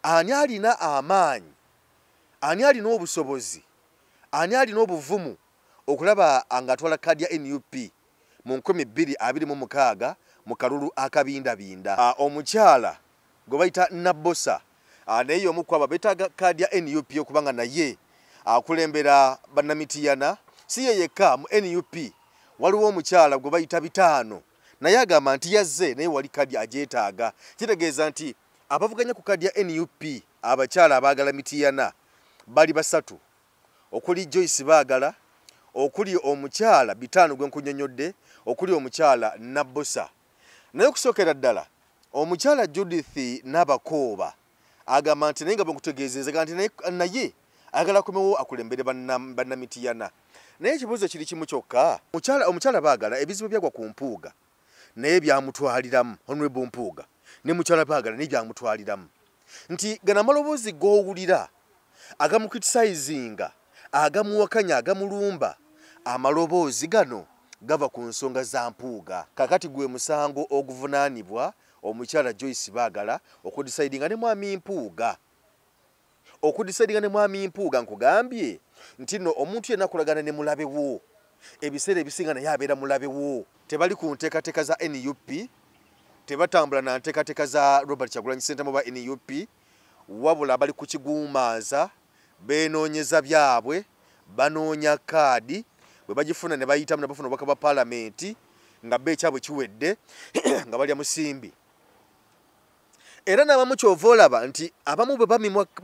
ani alina amaanyi, ani alina obusobozi, ani alina obuvumu okulaba nga atwala kadi ya NUP mu 2026 mu kalulu akabindabinda. Omukyala gwe bayita Nabbosa naye omu ku abo beetaaga kadi ya NUP okubanga naye akulembera bannamitiana. Si ye yekka mu NUP waliwo omukyala gwe bayita Bitaano naye agamba nti yazze naye wali kadi agyetaaga. Kitegeeza nti abavuganya ku kadi ya NUP abakyala abaagala mitiyana bali basatu, okuli Joyce Baagala, okuli omukyala Bitaano gwe nkunyonyodde, okuli omukyala Nabbosa. Naye okusookera ddala omukyala Judith Nabakooba agamba nti naye nga bwe nkutegeezezza nti naye ayagala akomewo akulembere bannamitiyana. Naye ekibuuzo kiri kimu kyokka, omukyala Baagala ebizibu byagwa ku mpuuga naye byamutwaliramu. Honorable Mpuuga ne mukyala Baagala naye byamutwaliramu nti gana amaloboozi g'owulira agamukriticizinga, agamuwakanya, agamulumba, amaloboozi gano gava ku nsonga za mpuuga. Kakati gwe musango oguvunaanibwa omukyala Joyce Baagala okudisaidinga ne mwami Mpuuga. Okudisaidinga ne mwami Mpuuga nkugambye nti no omuntu yenna akolagana ne mulabe wo ebiseera ebisinga naye abeera mulabe wo. Tebali ku nteekateeka za NUP, tebatambula na nteekateeka za Robert Kyagulanyi Ssentamu ba NUP, wabula bali ku kiguumaaza, beenoonyeza byabwe, banoonya kaadi, bwe bagifuna ne bayitamu ne bafuna obubaka bwa paalamenti nga bba ekyabwe kiwedde nga balya musimbi. Era n'abamu kyova olaba nti abamu bwe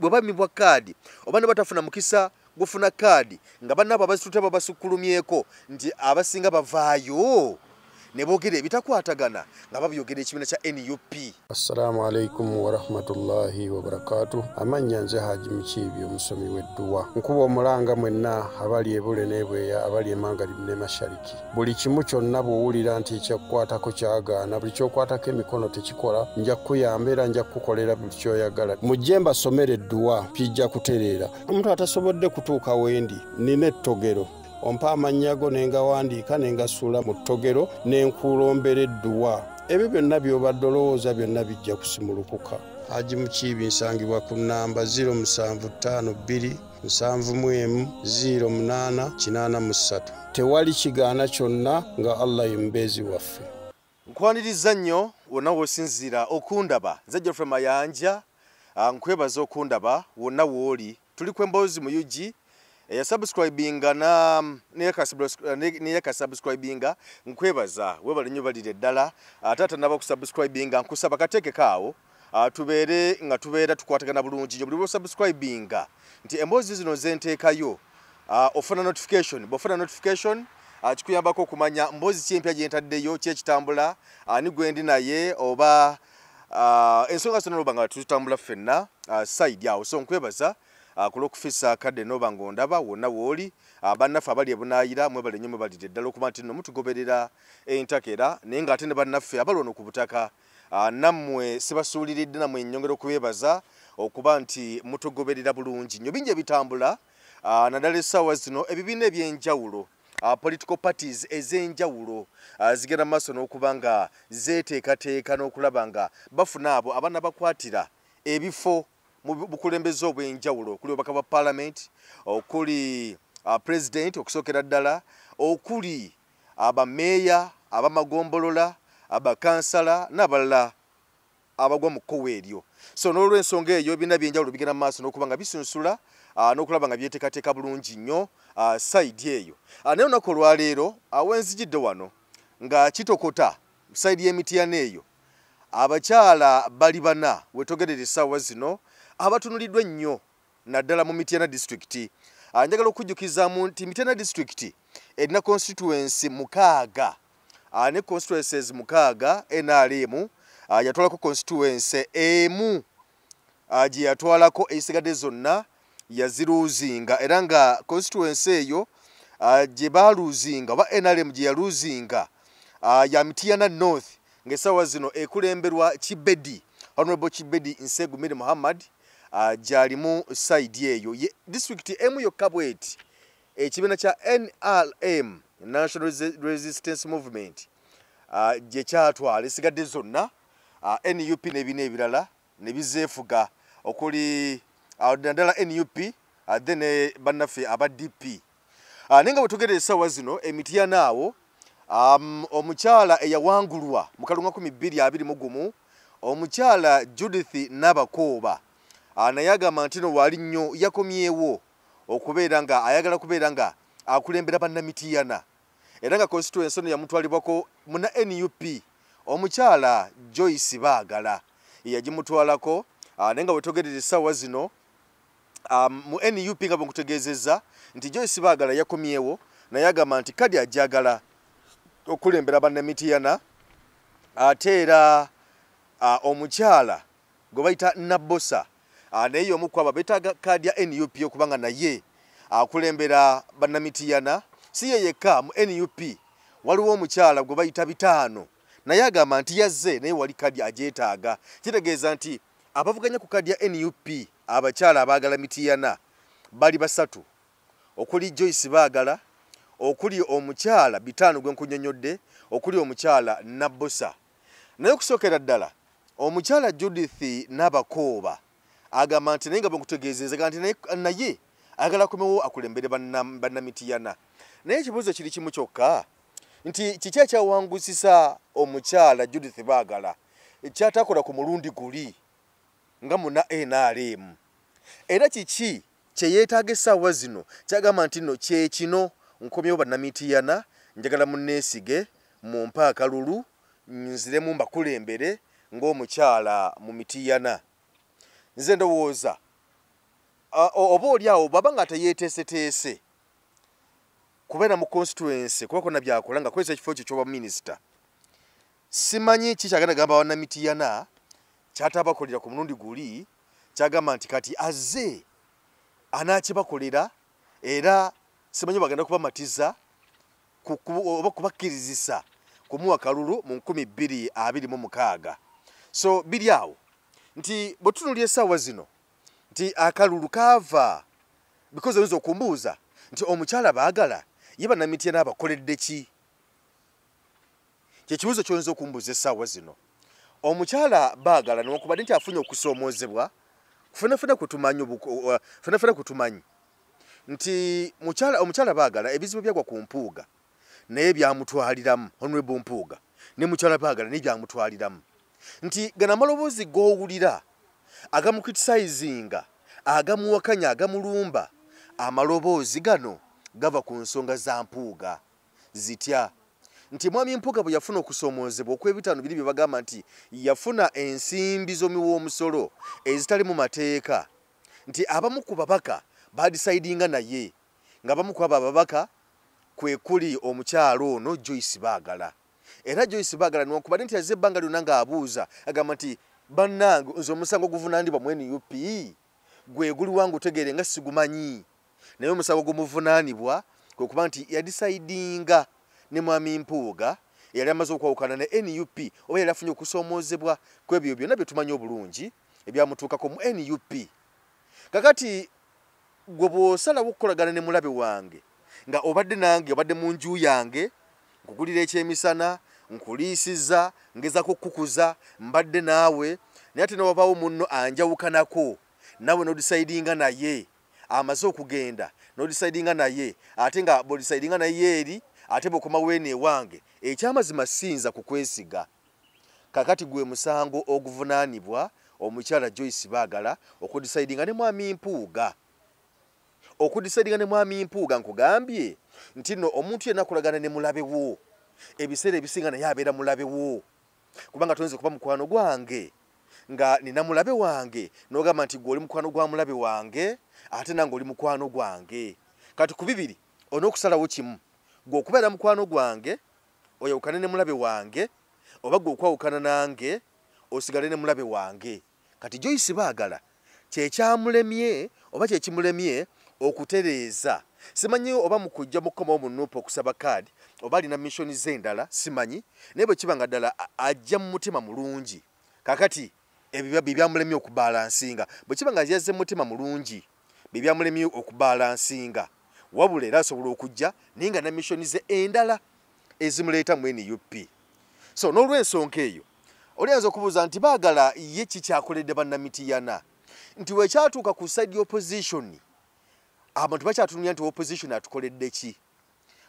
bamibwa kaadi oba ne batafuna mukisa gufuna kaadi nga bannaabo abazituta babasukkulumyeko nti abasinga bavaayo ne boogera ebitakwatagana nga babyogera ekibiina kya NUP. Assalamu alaikum wa rahmatullahi wa barakatuh. Amannya nze Haji Mukiibi, omusomi w'edduwa. Nkuba omulanga mwenna abali ebule n'ebweya, abali emangalibi ne mashariki. Buli kimu kyonna bw'owulira nti ekyakukwatako kyagaana, buli kyokwatako emikono tekikola, nja kukuyamba era nja kukukolera buli kyoyagala. Mujje mbasomere edduwa kijja kutereera. Omuntu atasobodde kutuuka wendi nina ettogero, ompa amanyago nengawandiika nengasula mu ttogero nenkulombera edduwa. Ebyo byonna by'obadde olowooza byonna bijja kusimulukuka. Haji Mukiibi nsangibwa ku nnamba 0752-0708-0883. Tewali kigaana kyonna nga Allah ye mubeezi waffe. Nkwaniriza nnyo wonna w'osinzira okundaba. Nze Geoffrey Mayanja nkwebaza okundaba wonna w'oli. Tuli ku Emboozi mu UG eyasubscribinga neyaka subscribinga nkwebaza webale nnyo balire ddala. Ate naba kusubscribinga nkusaba kateekeko awo tubeere nga tubeera tukwatagana bulungi nnyo. Buli lw'osubscribinga nti emboozi zino zenteekayo ofuna notification. Bw'ofuna notification kikuyambako okumanya mboozi ki empya gye ntaddeyo, ki ekitambula, ani gwe ndi naye, oba ensonga zonna oba nga tutambula ffenna side awo. So nkwebaza kulw'okufisa kadde n'oba ng'ondaba wonna w'oli. Bannaffe abali ebunaayira mwebale nnyo mwebalire ddala okuba nti nno mutugoberera entakera, naye ng'ate ne bannaffe abali wano ku butaka nammwe sibasuuliridde, nammwe nnyongera okubeebaza okuba nti mutugoberera bulungi nnyo. Bingi ebitambula naddala essaawa zino ebibiina eby'enjawulo, political parties ez'enjawulo zigenda mu maaso n'okuba nga zeeteekateeka n'okulaba nga bafuna abo abaana bakwatira ebifo mu bukulembeze obw'enjawulo, okuli obubaka bwa paalamenti, okuli president okusookera ddala, okuli abameeya, abamagombolola, abakansala n'abalala abagwa mu kkowe eryo. So n'olw'ensonga eyo ebibiina by'enjawulo bigenda mu maaso n'okuba nga bisunsula n'okulaba nga byeteekateeka bulungi nnyo sayidi eyo. Naye olunaku olwaleero wenzijidde wano nga kitokota sayidi y'emitiyana eyo, abakyala bali bana wetogerera essaawa zino abatunuliddwa ennyo naddala mu Mityana district. Njagala okujjukizaamu nti Mityana district erina constituency 6 ne constituencies 6. NRM yatwalako constituency emu gye yatwalako, ezisigadde zonna yaziruuzinga, era nga constituency eyo gye baaluuzinga oba NRM gye yaluuzinga ya Mityana North, ng'essaawa zino ekulemberwa Kibedi, Honorable Kibedi Nsegumire Muhammad gyalimu side eyo. District emu yokka bweti ekibiina kya NRM, National Resistance Movement, gye kyatwala, esigadde zonna NUP n'ebiina ebirala ne bizeefuga okuli naddala NUP then bannaffe aba DP nenga bwetugerera essaawa zino Emityana awo omukyala eyawangulwa mu kalunga 2021 omukyala Judith Nabakooba naye agamba nti no wali nnyo yakomyewo okubeera nga ayagala kubeera nga akulembera bannamityana era nga constituency eno yamutwalibwako muna NUP omukyala Joyce Baagala yagimutwalako nenga bwetogerera essaawa zino mu NUP nga bwenkutegeezezza nti Joyce Baagala yakomyewo naye agamba nti kadi ajagala okulembera bannamityana ate era omukyala gwe bayita Nabosa naye omu ku abo beetaaga kadi ya NUP okubanga naye akulembera bannamityana si ye yekka mu NUP waliwo omukyala gwe bayita Bitaano naye agamba nti yazze naye wali kadi ajeetaaga kitegeeza nti abavuganya ku kadi ya NUP abakyala abaagala mityana bali basatu okuli Joyce Baagala okuli omukyala Bitaano gwe nkunyonyodde okuli omukyala Nabosa naye okusookera ddala omukyala Judith Nabakooba agamba nti naye nga bwenkutegeezeza nti naye ayagala kumewo akulembere bannamityana naye ekibuuzo kiri kimu kyokka nti kiki ekyawangusisa omukyala Judith Baagala ekyatakola ku mulundi guli nga muna NRM era kiki kye yeetaaga essaawa zino kyagamba nti no kye kino nkomyewo bannamityana njagala munneesige mumpe akalulu nziremu mbakulembere ng'omukyala mu mityana nze ndowooza oba oli awo baba nga teyeeteeseteese kubeera mu constituency kuba konna byakola nga kweza ekifo ekyo ky'obwa minisita simanyi ki kyagenda gamba bannamityana kyatabakolera ku mulundi guli kyagamba nti kati azze anaakibakolera era simanyi bagenda kubamatiza oba kubakkirizisa kumuwa kalulu mu 2026 so biri awo nti bwetunulya essaawa zino nti akalulu kaava because oyinza okumbuuza nti omukyala Baagala ye bannamityana abakoledde ki kyekibuuzo ky'oyinza okumbuuza essaawa zino omukyala Baagala newankubadde nti afunye okusoomoozebwa ffenafena kutumanyi nti omukyala Baagala ebizibu byagwa ku mpuuga naye byamutwaliramu Honorable Mpuuga ne mukyala Baagala naye byamutwaliramu nti gana amaloboozi g'owulira agamukritisayizinga agamuwakanya agamulumba amaloboozi gano gava ku nsonga za mpuuga zitya nti mwami Mpuuga bwe yafuna okusoomoozebwa okw'ebitaano biri bye bagamba nti yafuna ensimbi z'omuwoomusolo ezitali mu mateeka nti abamu ku babaka badisayidinga naye nga bamu ku abo ababaka kwe kuli omukyalo ono Joyce Baagala era Joyce Baagala newankubadde nti yazze ebbanga lyonna ng'abuuza agamba nti bannange nze omusango oguvunaanibwa mu NUP gwe guli wange otegeere nga sigumanyi naye omusango ogumuvunaanibwa kwe kuba nti yadisayidinga ne mwami Mpuuga yali amaze okwawukana ne NUP oba yali afunye okusoomoozebwa kw'ebyo byonna bye tumanyi obulungi ebyamutuukako mu NUP kakati gwe bw'osalawo okukolagana ne mulabe wange nga obadde nange obadde mu nju yange nkugulira ekyemisana nkuliisiza ngezaako okukukuza mbadde naawe naye ate newabaawo munno anjawukanako nawe n'odisayidinga naye amaze okugenda n'odisayidinga naye ate nga bw'odisayidinga naye eri ate bw'okomawo eno ewange ekyamazima sinza kukwesiga kakati gwe musango oguvunaanibwa omukyala Joyce Baagala okudisayidinga ne mwami Mpuuga okudisayidinga ne mwami Mpuuga nkugambye nti no omuntu yenna akolagana ne mulabe wo ebiseera ebisinga naye abeera mulabe wo kubanga toyinza kuba mukwano gwange nga nina mulabe wange n'ogamba nti gwe oli mukwano gwa mulabe wange ate nange oli mukwano gwange kati ku bibiri onookusalawo kimu gwe okubeera mukwano gwange oyawukane ne mulabe wange oba gwe okwawukana nange osigale ne mulabe wange kati Joyce Baagala kyekyamulemye oba kyekimulemye okutereeza simanyi oba mukujja mukomawo mu NUP okusaba kaadi oba alina missoni z'endala simanyi naye bwe kiba nga ddala ajja mu mutima mulungi kakati ebyo byamulemye okubalansinga bwe kiba nga yazze mu mutima mulungi byamulemye okubalansinga wabula era asobola okujja naye nga na missoni ze endala ezimuleeta mu NUP so n'olw'ensonga eyo olyanza okubuuza nti Baagala ye kikyakoledde bannamityana nti wekyatuuka ku side opposition abantu bakyatunulira nti opposition atukoledde ki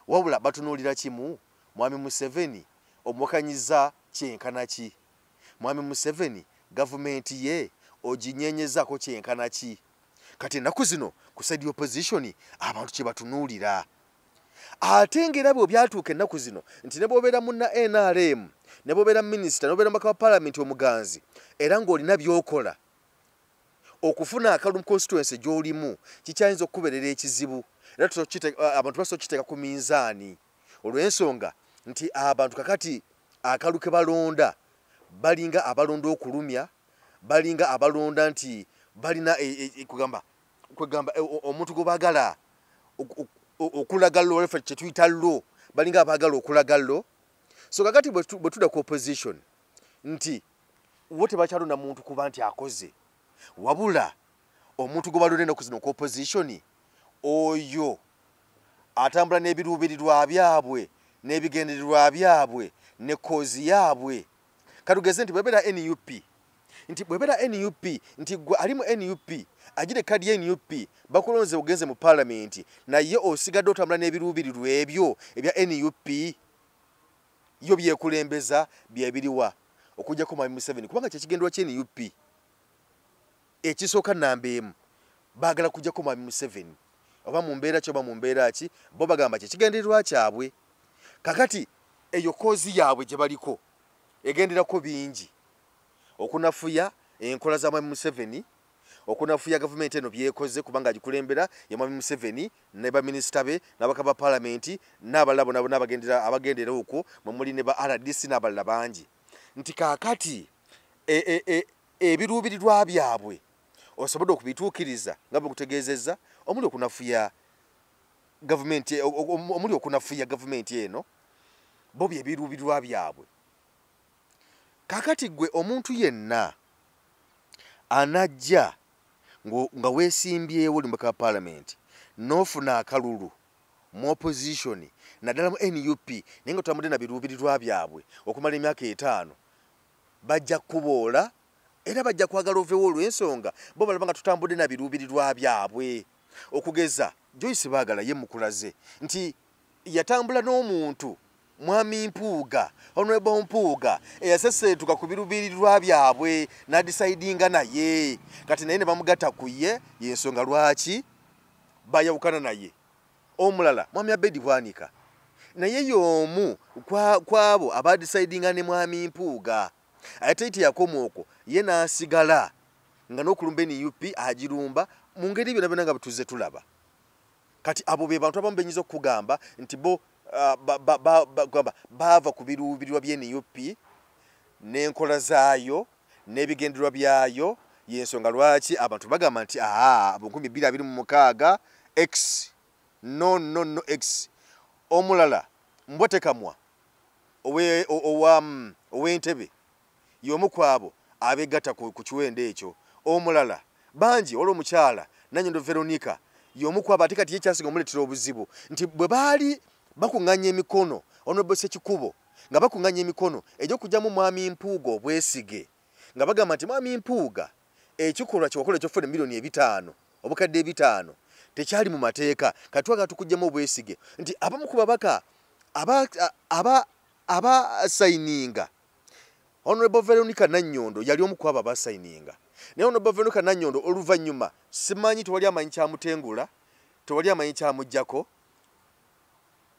wabula batunuulira kimu Mwami Museveni omwakanyiza kyenkana ki Mwami Museveni gavumenti ye oginyenyezako kyenkana ki kati ennaku zino ku side opposition abantu kye batunuulira ate ng'era bwe byatuuka ennaku zino nti ne bw'obeera munna NRM ne bw'obeera minisita ne bw'obeera mubaka wa paalamenti omuganzi era ng'olina by'okola okufuna akalulu mu constituency gy'olimu kikyayinza okukubeerera ekizibu era abantu basobola okukiteeka ku minzaani olw'ensonga nti abantu kakati akalu ke balonda balinga abalonda okulumya balinga abalonda nti balina kwegamba omuntu gwe baagala okulaga lo refe kye tuyita lo balinga abaagala okulaga lo so kakati bwe tudda ku opposition nti wo tebakyalonda muntu kuba nti akoze wabula omuntu gwe balonda ennaku zino ku opposition oyo atambula n'ebiruubirirwa byabwe n'ebigendererwa byabwe ne kozi yaabwe katugeze nti bwebera NUP nti gwe ali mu NUP agire kadi ya NUP bakulonze ugenze mu parliament naye osigadde otambula n'ebiruubirirwa ebyo ebya NUP yo byekulembeza byebiriwa okujjako Mwami Museveni kubanga kyekigendwa kye NUP ekisooka namba emu baagala kujjako Mwami Museveni oba mu mbeera ki oba mu mbeera ki bo bagamba kyekigendererwa kyabwe kakati eyo kozi yaabwe gye baliko egenderako bingi okunafuya enkola za Mwami Museveni okunafuya gavumenti eno byekoze kubanga agikulembera ya Mwami Museveni ne baminisita be n'abakaba paalamenti n'abalala nabo abagendera okwo muli ne ba RDC n'abalala bangi nti kaakati ebiruubirirwa byabwe osobodde okubituukiriza nga bwe kutegeezezza omuli okunafuya gavumenti eno bo byebiruubirirwa byabwe kakati gwe omuntu yenna anajja nga weesimbyewo oli mubaka wa paalamenti n'ofuna akalulu mu opposition naddala mu NUP naye nga otambudde na biruubirirwa byabwe okumala emyaka 5 bajja kuboola era bajja kwagala ovewo olw'ensonga bo balaba nga tutambudde na biruubirirwa byabwe okugeza Joyce Baagala ye mukulaze nti yatambula n'omuntu Mwami Mpuuga Honorable Mpuuga eyaseseetuka ku biruubirirwa byabwe n'adisaidinga naye kati naye ne bamugatta ku ye y'ensonga lwaki bayawukana naye omulala Mwami Abedi Bwanika naye y'omu kwabo abadisaidinga ne Mwami Mpuuga ate ite yakoma okwo ye n'asigala nga n'okulumba NUP agirumba mu ngeri byonna nga butuze tulaba kati abo be bantu abamu benyiza okugamba nti bo bava ku biruubirirwa by'NUP n'enkola zaayo n'ebigendererwa byayo y'ensonga lwaki abantu bagamba nti mu 2026 X no X omulala Mbotekamwa ow'Entebbe y'omu kwabo abegatta ku kiwende ekyo omulala bangi olw'omukyala Nanyondo Veronica y'omu kwabo ate kati ye kyasinga omuleetera obuzibu nti bwe baali bakuŋŋanya emikono Honorable Ssekikubo nga bakuŋŋanya emikono egy'okugyamu Mwami Mpuuga obwesige nga bagamba nti Mwami Mpuuga ekikolwa kyewakola ekyofuna miliyoni 5 obukadde 5 tekyali mu mateeka kati twaga tukugyamu obwesige nti abamu ku babaka aba sayininga Honorable Veronica Nanyondo yali omu ku abo abasayininga naye Honorable Veronica Nanyondo oluvannyuma simanyi tewali amanyi kyamutengula tewali amanyi kyamuggyako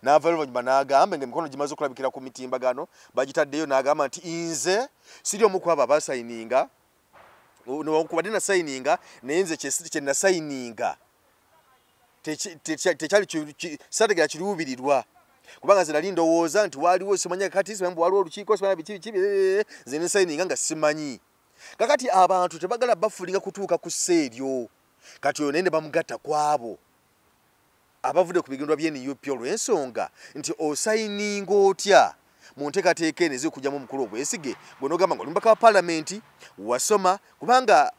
n'ava oluvannyuma n'agamba ng'emikono gimaze okulabikira ku mitimbagano bagitaddeyo n'agamba nti nze siri omu ku abo abasayininga newankubadde nasayininga naye nze kye nasayininga tekyali sategera kiruubirirwa kubanga nze nali ndowooza nti waaliwo simanyi kati simanyi waliwo olukiiko simanyi biki nze nesayininga nga simanyi kakati abantu tebagala bafulinga kutuuka ku sseeryo kati oyo naye ne bamugatta kwabo abavudde ku bigendwa by'NUP olw'ensonga nti osayininga otya mu nteekateeka eno ezikujjamu omukulu obwesige gwe n'ogamba nga oli mubaka wa paalamenti wasoma kubanga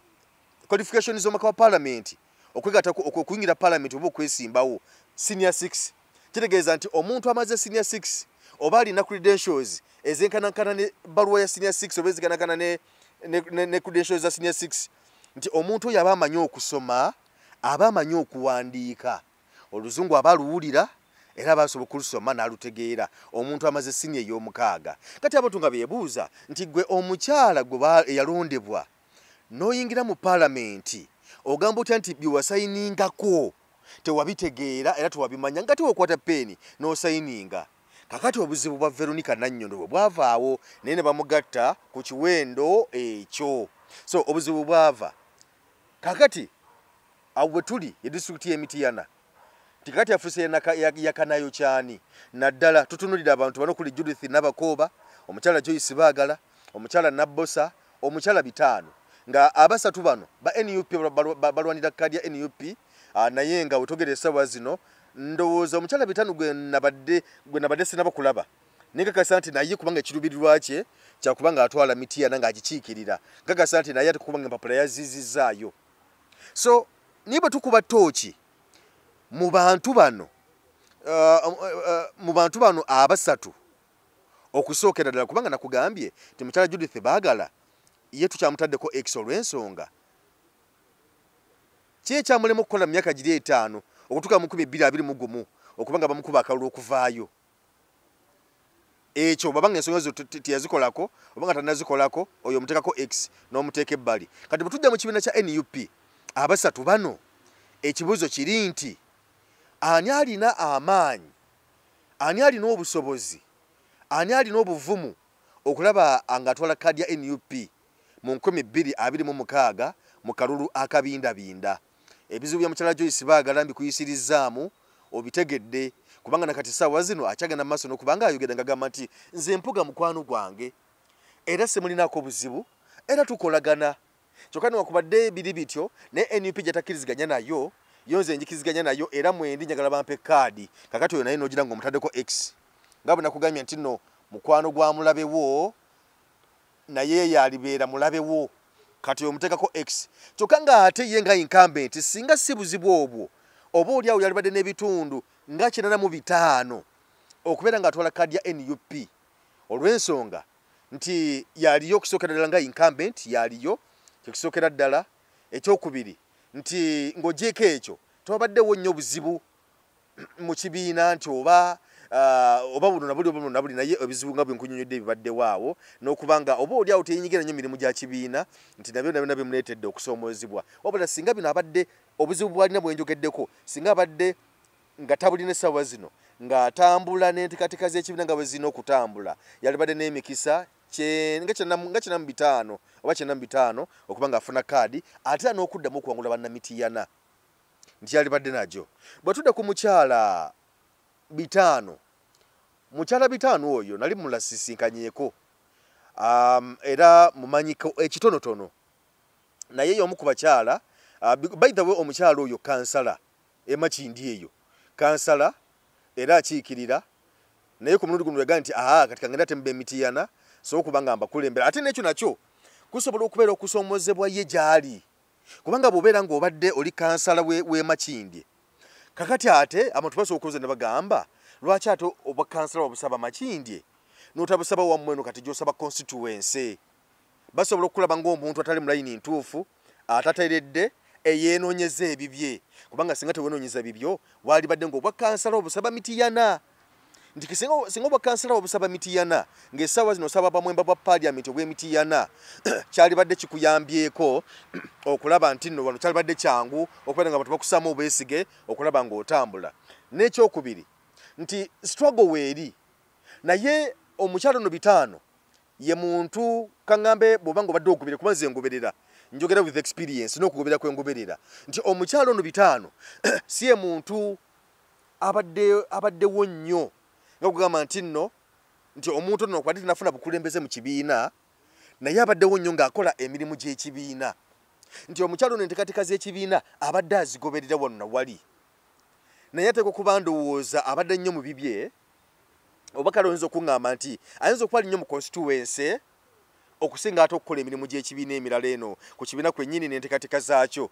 qualification z'omubaka wa paalamenti okwegatta okuyingira paalamenti oba okwesimbawo senior 6 kitegeeza nti omuntu amaze senior 6 oba alina credentials ezenkanankana ne baluwa ya senior 6 oba ezenkanankana ne credentials za senior 6 nti omuntu oyo aba amanyi okusoma aba amanyi okuwandiika oluzungu aba aluwulira era basobola okulusoma n'alutegeera omuntu amaze siniya ey'omukaaga kati abantu nga beebuuza nti gwe omukyala gwe eyalondebwa n'oyingira mu paalamenti ogamba otya nti byewasayiningako tewabitegeera era tewabimanya nga tewakwata peeni n'osayininga kakati obuzibu bwa Veronica Nannyondo bwe bwavaawo naye ne bamugatta ku kiwendo ekyo so obuzibu bwava kakati awo bwe tuli edisitulikiti y'Emityana tikati afuse yakanayo kyani naddala tutunulira abantu bano kuli Judith Nabakooba omukyala Joyce Baagala omukyala Nabbosa omukyala Bitaano nga abasatu bano ba NUP balwanira kadi ya NUP naye nga wetogeresa wazino ndowooza omukyala Bitaano gwe nabadde sinaba kulaba nekakasa nti naye kubanga ekirubirirwa kye kyakubanga atwala Mityana nga agikiikirira kakasa nti naye ate kubanga empapula yazizizaayo so niba tukuba tooki mu bantu bano abasatu okusookera ddala kubanga nakugambye ti mukyala Judith Baagala ye tukyamutaddeko X olw'ensonga ki ekyamulema okukola mu myaka giri 5 okutuuka mu 2021 okubanga bamukuba akalulu okuvaayo ekyo babanga ensonga zo teyazikolako obanga tanazikolako oyo omuteekako X n'omuteeka ebbali kati bwe tujja mu kibiina kya NUP abasatu bano ekibuuzo kiri nti ani alina amaanyi ani alina obusobozi ani alina obuvumu okulaba nga atwala kadi ya NUP mu 2026 mu kalulu akabindabinda ebizibu bya mukyala Joyce Baagala mbikuyisirizaamu obitegedde kubanga nakati ssaawa zino akyagenda mu maaso n'okubanga ayogera ngagamba nti nze mpuga mukwano gwange era semulinako buzibu era tukolagana kyokka newakubadde biri bityo ne NUP gyatakkiriziganya nayo yonze njikiziganya nayo era mwendi njagala bampe kaadi kakati oyo naye nogira nga omutaddeko X nga bwe nakugambye nti nno mukwano gwa mulabewo naye yalibeera mulabewo kati omuteekako X kyokka nga ate ye nga incumbent singa si buzibu obwo oba oli awo yalibadde n'ebitundu nga 95 okubeera nga atwala kaadi ya NUP olw'ensonga nti yaliyo okusookera ddala nga incumbent yaliyo kyekisookera ddala ekyokubiri nti ng'ogyeko ekyo tewabaddewo nnyo buzibu mu kibiina nti oba buno nabuli naye ebizibu nga bwe nkunyonyodde ebibaddewo awo n'okubanga oba oli awo teyinyigira nnyo mirimu gya kibiina nti nabyo bimuleetedde okusoomoozebwa wabula singa bino abadde obuzibu bwalina bwenjogeddeko singa abadde nga tabulina essaawa zino ng'atambula n'enteekateeka z'ekibiina nga bwe zirina okutambula yalibadde n'emikisa nga 45 oba 45 okuba ng'afuna kaadi ate n'okuddamu okuwangula bannamityana nti yalibadde nagyo bwe tudda ku mukyala Bitaano mukyala Bitaano oyo nali mulasisinkanyeko era mumanyiko ekitonotono naye y'omu ku bakyala by the way omukyala oyo kansala Makindi eyo kansala era akiikirira naye ku mulundi guno yagaa nti kati kangenda tembe Mityana so kubanga mbakulembera ate n'ekyo nakyo kusobola okubeera okusoomoozebwa ye gy'ali kubanga bw'obeera ng'obadde oli kansala we Makindi kakati ate abantu basobola okuloza ne bagamba lwaki ate oba kansala wabusaba Makindi n'otabusaba wammwe eno kati gy'osaba constituency basobola okulaba ng'omuntu atali mu layini ntuufu atateredde eyenoonyeza ebibye kubanga singa tewenoonyeza bibyo walibadde ng'obwa kansala obusaba Mityana nti singa obwa kansala obusaba Mityana ng'essaawa zino osaba bamwemba bwa paliamenti obw'Emityana kyalibadde kikuyambyeko okulaba nti nno wano kyalibadde kyangu okubeera nga abantu bakusaamu obwesige okulaba ng'otambula n'ekyokubiri nti struggle weeri naye omukyalo no Bitaano ye muntu kaŋŋambe bw'obanga obadde ogubire kuba nze ngoberera njogera with experience n'okugoberera kwengoberera nti omukyalo no Bitaano si ye muntu abaddewo nnyo nga kugamba nti nno nti omuntu nno kwati tinafuna bukulembeze mu kibiina naye abaddewo nnyo ng'akola emirimu gy'ekibiina nti omukyalo no enteekateeka z'ekibiina abadde azigoberera wano nawali naye ateekwa okuba ndowooza abadde nnyo mu bibye oba kale oyinza okuŋŋamba nti ayinza okuba nnyo mu constituency okusinga ate okukola emirimu gy'ekibiina emirala eno ku kibiina kwennyini n'enteekateeka zaakyo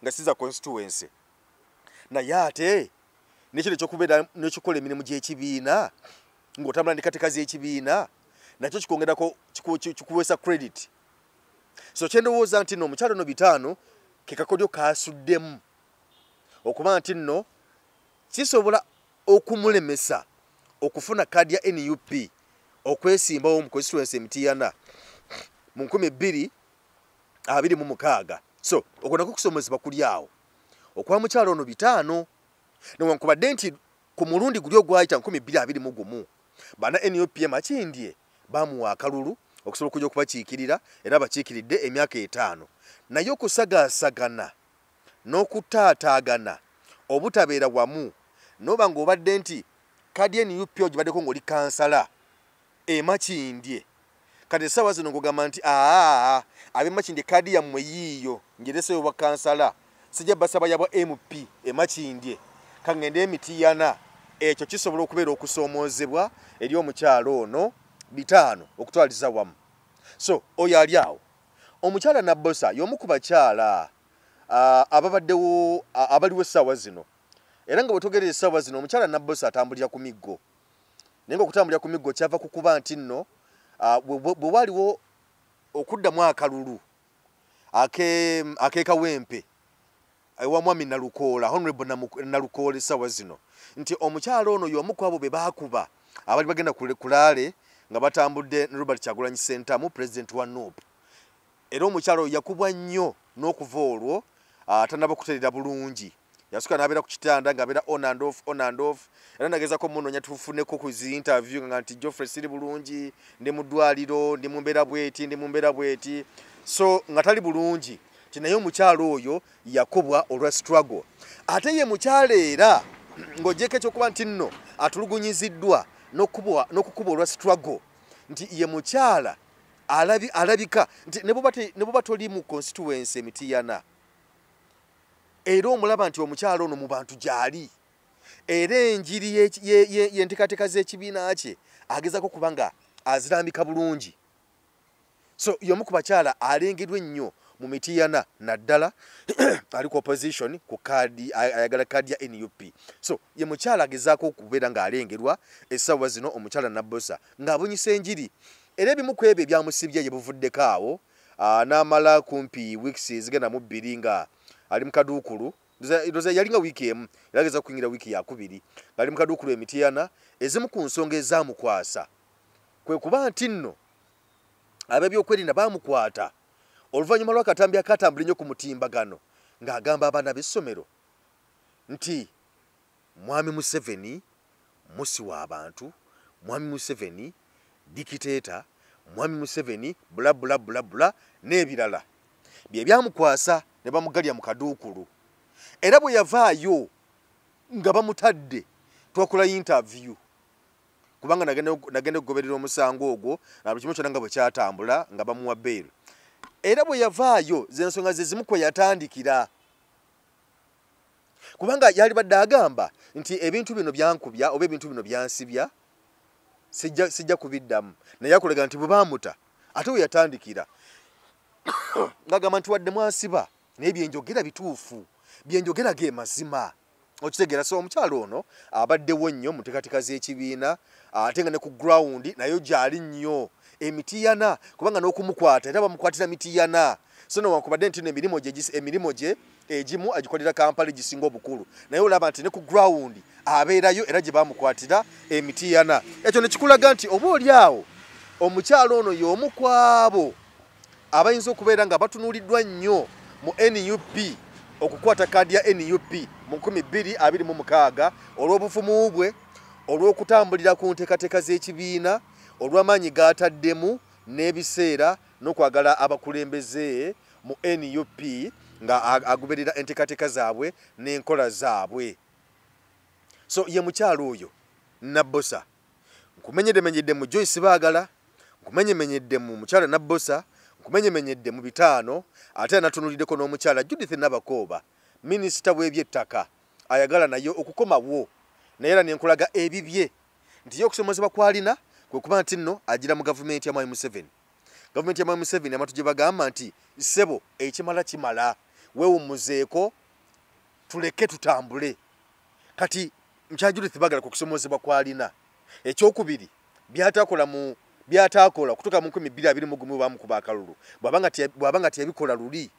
nga si za constituency naye ate n'ekiro ekyokubeera n'ekikola emirimu gy'ekibiina ng'otambula n'enteekateeka z'ekibiina nakyo kikwongerako kikuweesa credit So kyendowooza nti nno omukyala ono bitaano ke kakodyo kaasuddemu okuba nti nno kisobola okumulemesa okufuna kaadi ya NUP okwesimbawo mu constituency Mityana mu 2026. So okwo nako kusomezebwa kuli awo okwa mukyala ono bitaano newankubadde nti ku mulundi guli ogwayita 2021 bana NUP Makindye bamuwa akalulu okusobola okujja okubakiikirira era bakiikiridde emyaka 5 naye okusagaasagana n'okutaataagana obutabeera wamu noba ng'obadde nti kaadi ya NUP ogibaddeko ng'oli kansala Makindye kati essaawa zino ng'ogamba nti ab'e Makindye kaadi yammwe yiiyo ngireseyo bwa kansala sijja basaba yabwa MP Makindye kangende Mityana ekyo kisobola okubeera okusoomoozebwa eri omukyalo ono bitaano okutwaliza wamu. So oyo ali awo omukyala Nabbosa y'omu ku bakyala ababaddewo abaliwo essaawa zino era nga bwetogerera essaawa zino omukyala Nabbosa atambulira ku miggo naye nga okutambulira ku miggo kyava ku kuba nti nno bwe waliwo okuddamu akalulu ak'ekawempe ewa mwami Nalukoola Honorable Nalukoola essaawa zino nti omukyala ono y'omu ku abo be baakuba abali bagenda kulaale nga batambudde ne Robert Kyagulanyi Ssentamu president wa NUP era omukyala oyo yakubwa nnyo n'okuva olwo tanaba kutereera bulungi yasuka n'abeera ku kitanda ng'abeera on and off era nagezako munoonya tufuneko ku zi interview nga nti Geoffrey siri bulungi ndi mu ddwaliro ndi mu mbeera bweti so nga tali bulungi naye omukyalo oyo yakubwa olwa struggle ate ye mukyala era ng'ogyeko ekyokuba nti nno atulugunyiziddwa n'okukubwa olwa struggle nti ye mukyala alabika nti ne bw'oba toli mu constituency Mityana era omulaba nti omukyala ono mu bantu gy'ali era enjiri y'entekateeka z'ekibiina kye agezako kuba nga azirambika bulungi. So y'omu ku bakyala alengerwa ennyo mu Mityana naddala ali ku opposition ku kaadi ayagala kaadi ya NUP. So ye mukyala agezaako okubeera ng'alengerwa essaawa zino omukyala Nabbosa ng'abunyisa enjiri era ebimu ku ebyo ebyamusibye ye buvuddeko awo n'amala kumpi weeks zigenda mu 2 nga ali mu kaduukulu yali nga wiiki emu yageza kuyingira wiiki yakubiri ng'ali mu kaduukulu e Mityana ezimu ku nsonga ezaamukwasa kwe kuba nti nno ab'ebyokwerinda baamukwata oluvannyuma lw'akatambi akatambula ennyo ku mutimbagano ng'agamba abaana b'essomero nti Mwami Museveni musi w'abantu, Mwami Museveni dikiteeta, Mwami Museveni bula n'ebirala bye byamukwasa ne bamugalya mu kaduukulu era bwe yavaayo nga bamutadde twakola interview kubanga nagenda okugoberera omusango ogwo na buli kimu kyonna nga bwe kyatambula nga bamuwa bail era bwe yavaayo z'ensonga ze zimu kwe yatandikira kubanga yali badde agamba nti ebintu bino byankubya oba ebintu bino byansibya sijja kubiddamu naye akulega nti bwe baamuta ate we yatandikira ng'agamba nti wadde mwansiba naye byenjogera bituufu byenjogera ge mazima okitegeera. So omukyalo ono abaddewo nnyo mu nteekateeka z'ekibiina ate nga ne ku ground nayo gyali nnyo Mityana kubanga n'okumukwata era bamukwatira Mityana. So newankubadde nti emirimu gye egimu agikolera Kampala gisinga obukulu naye olaba nti ne ku ground abeerayo era gye bamukwatira Mityana. Ekyo ne kikulaga nti oba oli awo omukyalo ono y'omu ku abo abayinza okubeera nga batunuuliddwa nnyo mu NUP okukwata kaadi ya NUP mu 2026 olw'obufumu bwe olw'okutambulira ku nteekateeka z'ekibiina olw'amaanyi g'ataddemu n'ebiseera n'okwagala abakulembeze mu NUP nga agoberera enteekateeka zaabwe n'enkola zaabwe. So ye mukyalo oyo Nabbosa nkumenyeddemanyedde mu Joyce Baagala, nkumenyemenyedde mu mukyala Nabbosa, nkumenyemenyedde mu bitaano ate anatunuliddeko n'omukyala Judith Nabakooba minisita w'ebyettaka ayagala nayo okukomawo naye era nenkulaga ebibye nti ye okusomozebwa kwalina kwe kuba nti nno agira mu gavumenti ya Mwami Museveni. Gavumenti ya Mwami Museveni amatu gye bagamba nti ssebo ekimala kimala weewummuzeeko tuleke tutambule. Kati mukyala Judith Baagala ku kusomozebwa kwalina ekyokubiri byatakola mu byatakola kutuka mu 2021 bamukuba akalulu bwabanga tiyabikola luli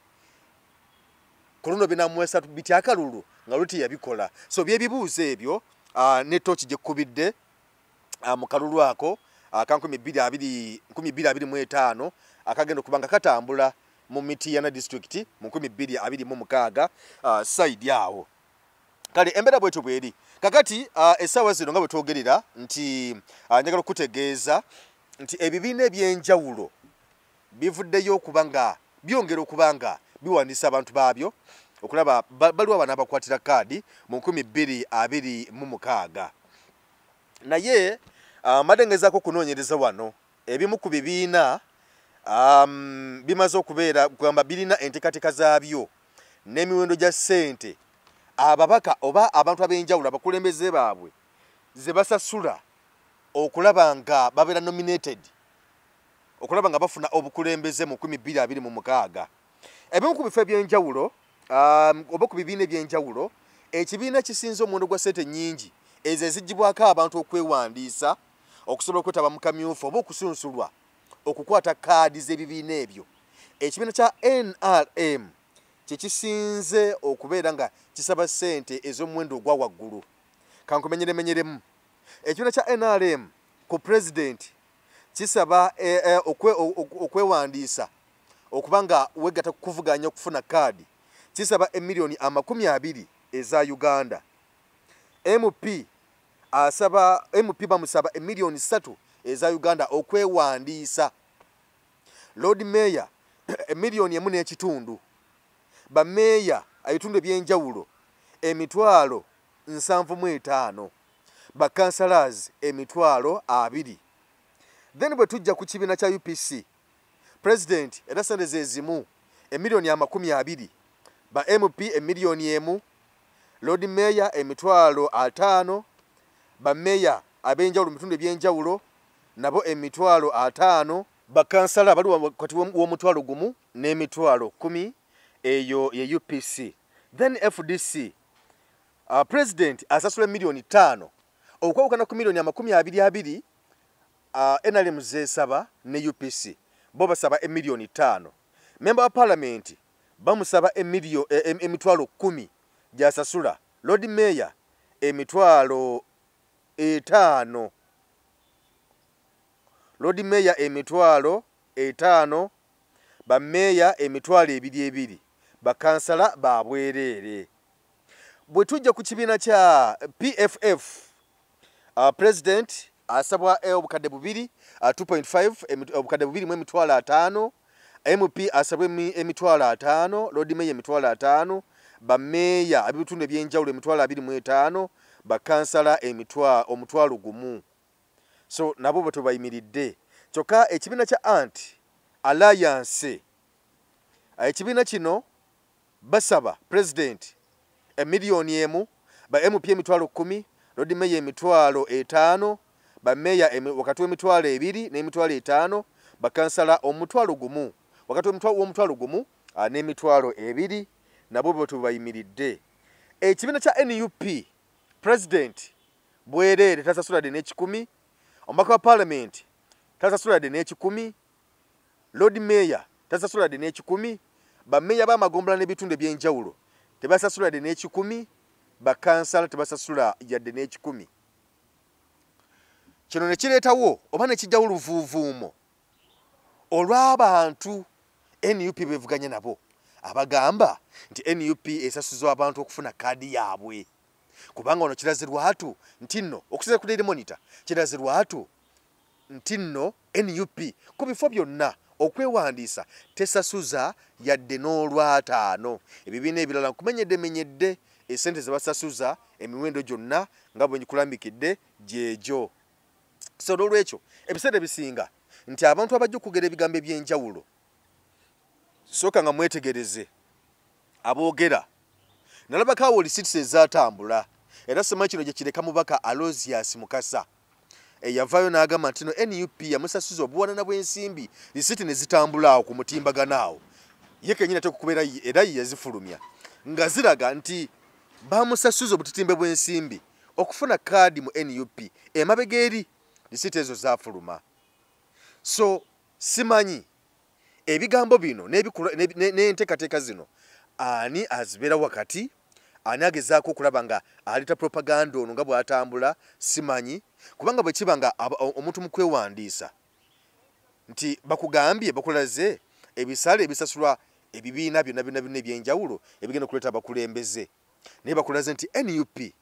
koluno binamwesa bitya akalulu nga luti yabikola so byebibuuze ebyo ne tochi je kubidde mu kalulu ako aka 2025 akagenda kubanga katambula mu Mityana district mu 2026 side yawo kale embera bwetu bweri kakati esawa zino nga bwetwogerera nti njagala okutegeeza nti ebibiina ebyenjawulo bivuddeyo okubanga byongera okubanga biwandiisa abantu baabyo okulaba baliwo abana abakwatira kaadi mu 2026 naye madengezaako okunoonyereza wano ebimu ku bibiina bimaze okubeera kugamba birina enteekateeka zaabyo n'emiwendo gya ssente ababaka oba abantu ab'enjawulo abakulembeze baabwe ze basasula okulaba nga babeera nominated okulaba nga bafuna obukulembeze mu 2026 ebimu ku bifo ebyenjawulo oba ku bibiina ebyenjawulo ekibiina kisinze omuwendo gwa ssente nnyingi ezo ezigibwako abantu okwewandiisa okusobola okwetaba mu kamyufu oba okusunsulwa okukwata kaadi z'ebibiina ebyo ekibiina kya NRM kyekisinze okubeera nga kisaba ssente ez'omuwendo ogwa waggulu kankumenyeremenyeremu ekibiina kya NRM ku president kisaba okwewandiisa okuba nga wegatta kuvuganya okufuna kaadi kisaba $20,000,000 eza Uganda MP bamusaba $3,000,000 eza Uganda okwewandiisa Lord Mayor $1,500,000 bameya ebitundu ebyenjawulo $75,000 bakansalaz $20,000 then bwe tujja ku kibiina kya UPC president era sente ze zimu $20,000,000 ba MP $1,000,000 Lord Mayor $5,000 ba meya abenjawulo mu bitundu ebyenjawulo nabo $5,000 bakansala bali wakati w'omutwalo n'emitwalo 10 eyo ye UPC then FDC president asasula $5,000,000 okwawukana ku $20,000,000 NRM zesaba ne UPC bo basaba $5,000,000 member wa parliament bamusaba emitwalo 10 gyasasula Lord Mayor emitwalo 5 Lord Mayor emitwalo 5 ba meya emitwalo 2 bakansala babwerere bwe tujja ku kibiina kya PFF president asabwa obukadde 2 2.5 obukadde 2 mu emitwalo 5 MP asabwe emitwalo 5 Lord Mayor emitwalo 5 ba meya abitundu ebyenjawulo emitwalo 25 bakansala omutwalo 1 so nabo bwe tubayimiridde kyokka ekibiina kya Anti Alliance ekibiina kino basaba president $1,000,000 ba MP emitwalo 10 Lord Mayor emitwalo 5 ba meya wakati w'emitwalo 2 n'emitwalo 5 bakansala omutwalo 1 wakati w'omutwalo 1 n'emitwalo 2 nabo bwe tubayimiridde ekibiina kya NUP president bwerere tasasula de n'ekikumi omubaka wa parliament tasasula de n'ekikumi Lord Mayor tasasula de n'ekikumi bameya b'amagombolola n'ebitundu ebyenjawulo tebasasula de n'ekikumi bakansala tebasasula yadde n'ekikumi kino ne kireetawo oba ne kijjawo oluvuuvuumo olw'abantu NUP bevuganye nabo abagamba nti NUP esasuzwa abantu okufuna kaadi yaabwe kubanga ono kirazirwatu nti nno okusinziira ku Daily Monitor kirazirwatu nti nno NUP ku bifo byonna okwewandiisa tesasuza yadde n'olwataano ebibiina ebirala nkumenyedde esente zebasasuza emiwendo gyonna nga bwe nkulambikidde gyegyo so olwekyo ebiseera bisinga nti abantu abajja okugera ebigambo ebyenjawulo sooka nga mwetegereze aboogera nalabako awo lisitisi ezatambula era simanyi kino gye kireka mubaka Aloysius Mukasa eyavaayo n'agamba nti no NUP yamusasuza obuwanana bw'ensimbi lisiti ne zitambula awo ku mutimbagano awo ye kennyini ate okukubeera era yazifulumya nga ziraga nti bamusasuza obutitimbe bw'ensimbi okufuna kaadi mu NUP emabega eri lisiti ezo zaafuluma So simanyi ebigambo bino n'enteekateeka zino ani azibeera wakati, ani agezaako okulaba nga aleta propaganda ono nga bw'atambula simanyi, kubanga bwe kiba nga omuntu mu kwewandiisa nti bakugambye bakulaze ebisale ebisasulwa ebibiina byonna ebyenjawulo ebigenda okuleeta abakulembeze naye bakulaze nti NUP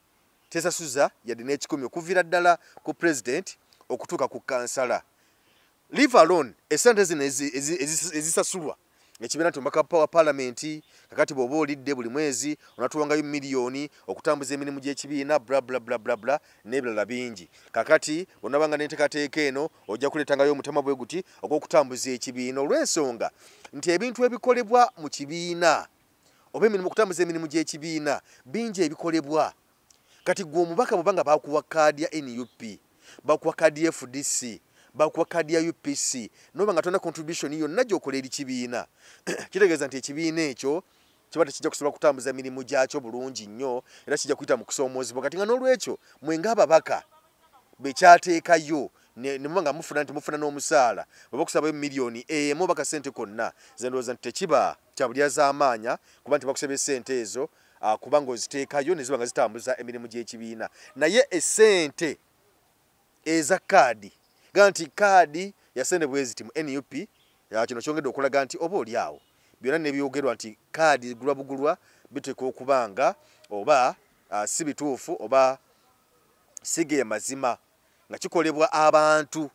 tesasuza yadde n'ekikumi okuviira ddala ku president okutuuka ku kansala. Leave alone esente zino ezisasulwa ekibiina nti omubaka wa paalamenti kakati bw'oba olidde buli mwezi onatuwangayo miliyoni okutambuza emirimu gy'ekibiina bla n'ebirala bingi. Kakati onabanga n'enteekateeka eno ojja kuleetangayo omutemwa bwe guti ogw'okutambuza ekibiina olw'ensonga nti ebintu ebikolebwa mu kibiina oba emirimu okutambuza emirimu gy'ekibiina bingi ebikolebwa. Kati gwe omubaka bw'oba nga bakuwa kaadi ya NUP, bakuwa kaadi ya FDC, bakuwa kaadi ya UPC, noba nga tona contribution yonna gy'okola eri kibiina kitegeeza nti ekibiina ekyo kiba tekijja kusobola kutambuza emirimu gyakyo bulungi nnyo era kijja kuyita mu kusoomoozebwa. Kati nga n'olwekyo mwe ng'ababaka bekyateekayo ne muba nga mufuna n'omusaala bw'oba kusabayo miliyoni emu oba kasente konna, ze ndowooza nti tekiba kya bulyazaamaanya kuba nti bakusaba essente ezo kubanga oziteekayo ne ziba nga zitambuza emirimu gy'ekibiina. Naye essente eza kaadi gaa nti kaadi yasente bwe ziti mu NUP kino kyongedde okulaga nti oba oli awo byonna nebyogerwa nti kaadi igulwa bugulwa biteekwa okubanga oba si bituufu oba si ge mazima nga kikolebwa abantu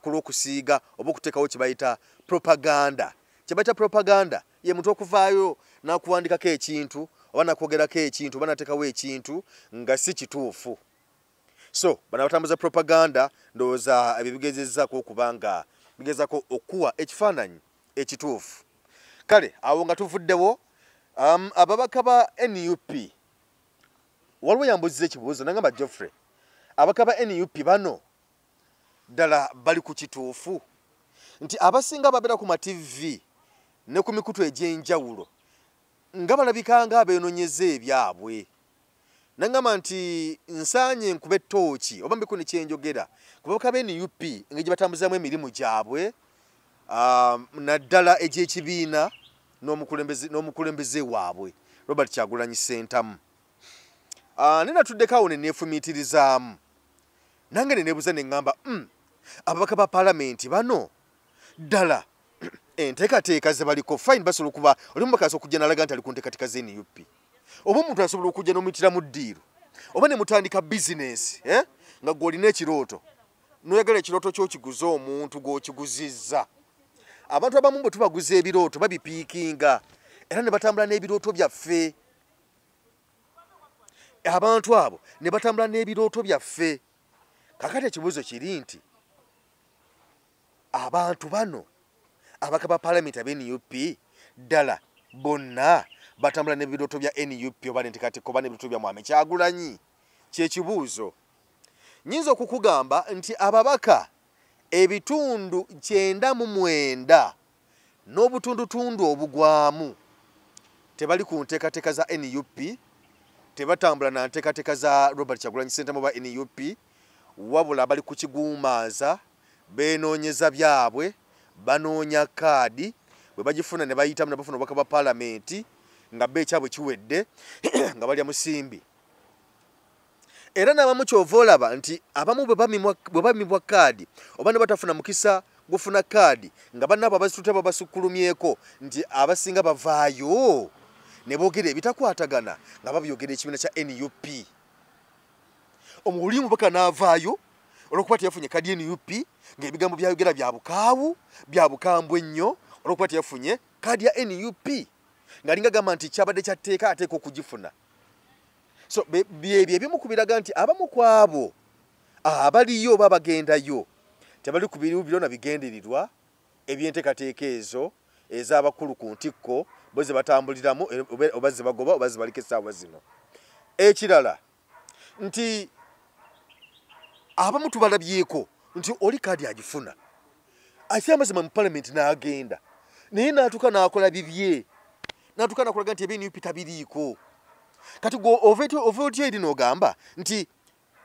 ku lw'okusiiga oba okuteekawo kye bayita propaganda. Kye bayita propaganda ye muntu okuvaayo n'akuwandikako ekintu oba nakwogerako ekintu oba nateekawo ekintu nga si kituufu. So bano abatambuza propaganda ndowooza ebyo bigezezzaako okuba nga bigezaako okuwa ekifaananyi ekituufu. Kale awo nga tuvuddewo ababaka ba NUP waliwo yambuzza ekibuuzo nangamba Geoffrey, ababaka ba NUP bano ddala bali ku kituufu nti abasinga babeera ku ma-TV ne ku mikutu egy'enjawulo nga balabika nga abeenoonyeza ebyabwe. Nangamba nti nsaanye nkube ettooki oba mbiko ne kyenjogera ku babaka ba NUP engeri gye batambuzamu emirimu gyabwe naddala egy'ekibiina n'omukulembeze waabwe Robert Kyagulanyi Ssentamu. Nenatuddeko awo ne neefumiitirizaamu nange ne neebuuza ne ŋŋamba ababaka ba paalamenti bano ddala enteekateeka ze baliko fine basobola okuba oli mubaka asobola okujja n'alaga nti ali ku nteekateeka ze NUP, oba omuntu asobola okujja n'omuyitiramu ddiiru oba ne mutandika bizinesi nga gwe olina ekirooto n'oyagala ekirooto ky'okiguza omuntu gw'okiguzizza. Abantu abamu bwe tubaguza ebirooto babipiikinga era ne batambula n'ebirooto byaffe. Abantu abo ne batambula n'ebirooto byaffe. Kakati ekibuuzo kiri nti abantu bano ababaka ba paalamenti aba NUP ddala bonna batambula n'ebirooto bya NUP oba n'enteekateeka oba n'ebirooto bya Mwami Kyagulanyi? Kyekibuuzo. Nnyinza okukugamba nti ababaka ebitundu 99 n'obutundutundu obugwamu tebali ku nteekateeka za NUP, tebatambula na nteekateeka za Robert Kyagulanyi Ssentamu oba NUP, wabula bali ku kiguumaaza beenoonyeza byabwe, banoonya kaadi bwe bagifuna ne bayitamu ne bafuna obubaka bwa paalamenti nga beekyabwe kiwedde nga balya musimbi. Era n'abamu kyova olaba nti abamu bwe bamibwa kaadi oba ne batafuna mukisa gufuna kaadi nga bannaabo abazituta babasukkulumyeko nti abasinga bavaayo ne boogera ebitakwatagana nga babyogera ekibiina kya NUP. Omuwuli mubaka n'avaayo olw'okuba teyafunye kaadi ya NUP ng'ebigambo byayogera bya bukaawu bya bukambwe ennyo olw'okuba teyafunye kaadi ya NUP ng'alinga gamba nti kyabadde kyatteeka ateeka okugifuna. So byebyo ebimu ku biraga nti abamu ku abo abaliyo oba bagendayo tebali ku biro na bigenderirwa eby'enteekateeka ezo ez'abakulu ku ntikko bo ze batambuliramu oba ze bagoba oba ze baliko essaawa zino. Ekirala nti abamu tubalabyeko nti oli kaadi agifuna asira amazima mu paalamenti n'agenda naye n'atuuka n'akola bibye n'atuuka n'akolaga nti ebya NUP tabiriiko. Kati gwe ova otya eri n'ogamba nti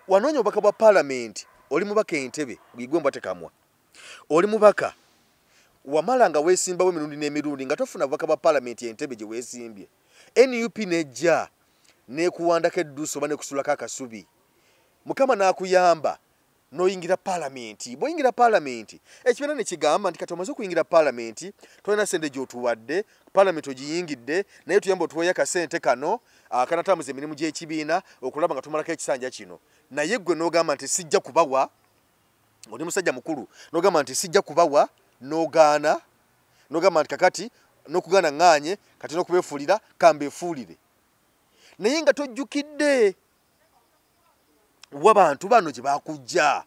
wanoonya obubaka bwa paalamenti oli mubaka Entebbe gwigwe mbwa tekamwa oli mubaka wamala nga weesimbawo emirundi n'emirundi nga tofuna bubaka bwa paalamenti Entebbe gye weesimbye NUP nejja nekuwandako edduuso oba nekusulako akasubi Mukama n'akuyamba n'oyingira paalamenti bw'oyingira paalamenti ekibiina ne kigamba nti kati omaze okuyingira paalamenti tolina ssente gy'otuwadde paalamenti ogiyingidde naye tuyamba otuweeyo akasente kano akanatambuza emirimu gy'ekibiina okulaba nga tumalako ekisanja kino naye ggwe n'ogamba nti sijja kubawa oli musajja mukulu n'ogamba nti sijja kubawa n'ogaana n'ogamba nti kakati n'okugaana ŋŋaanye kati n'okubeefuulira kambeefuulire naye nga tojjukidde w'abantu bano gye bakujja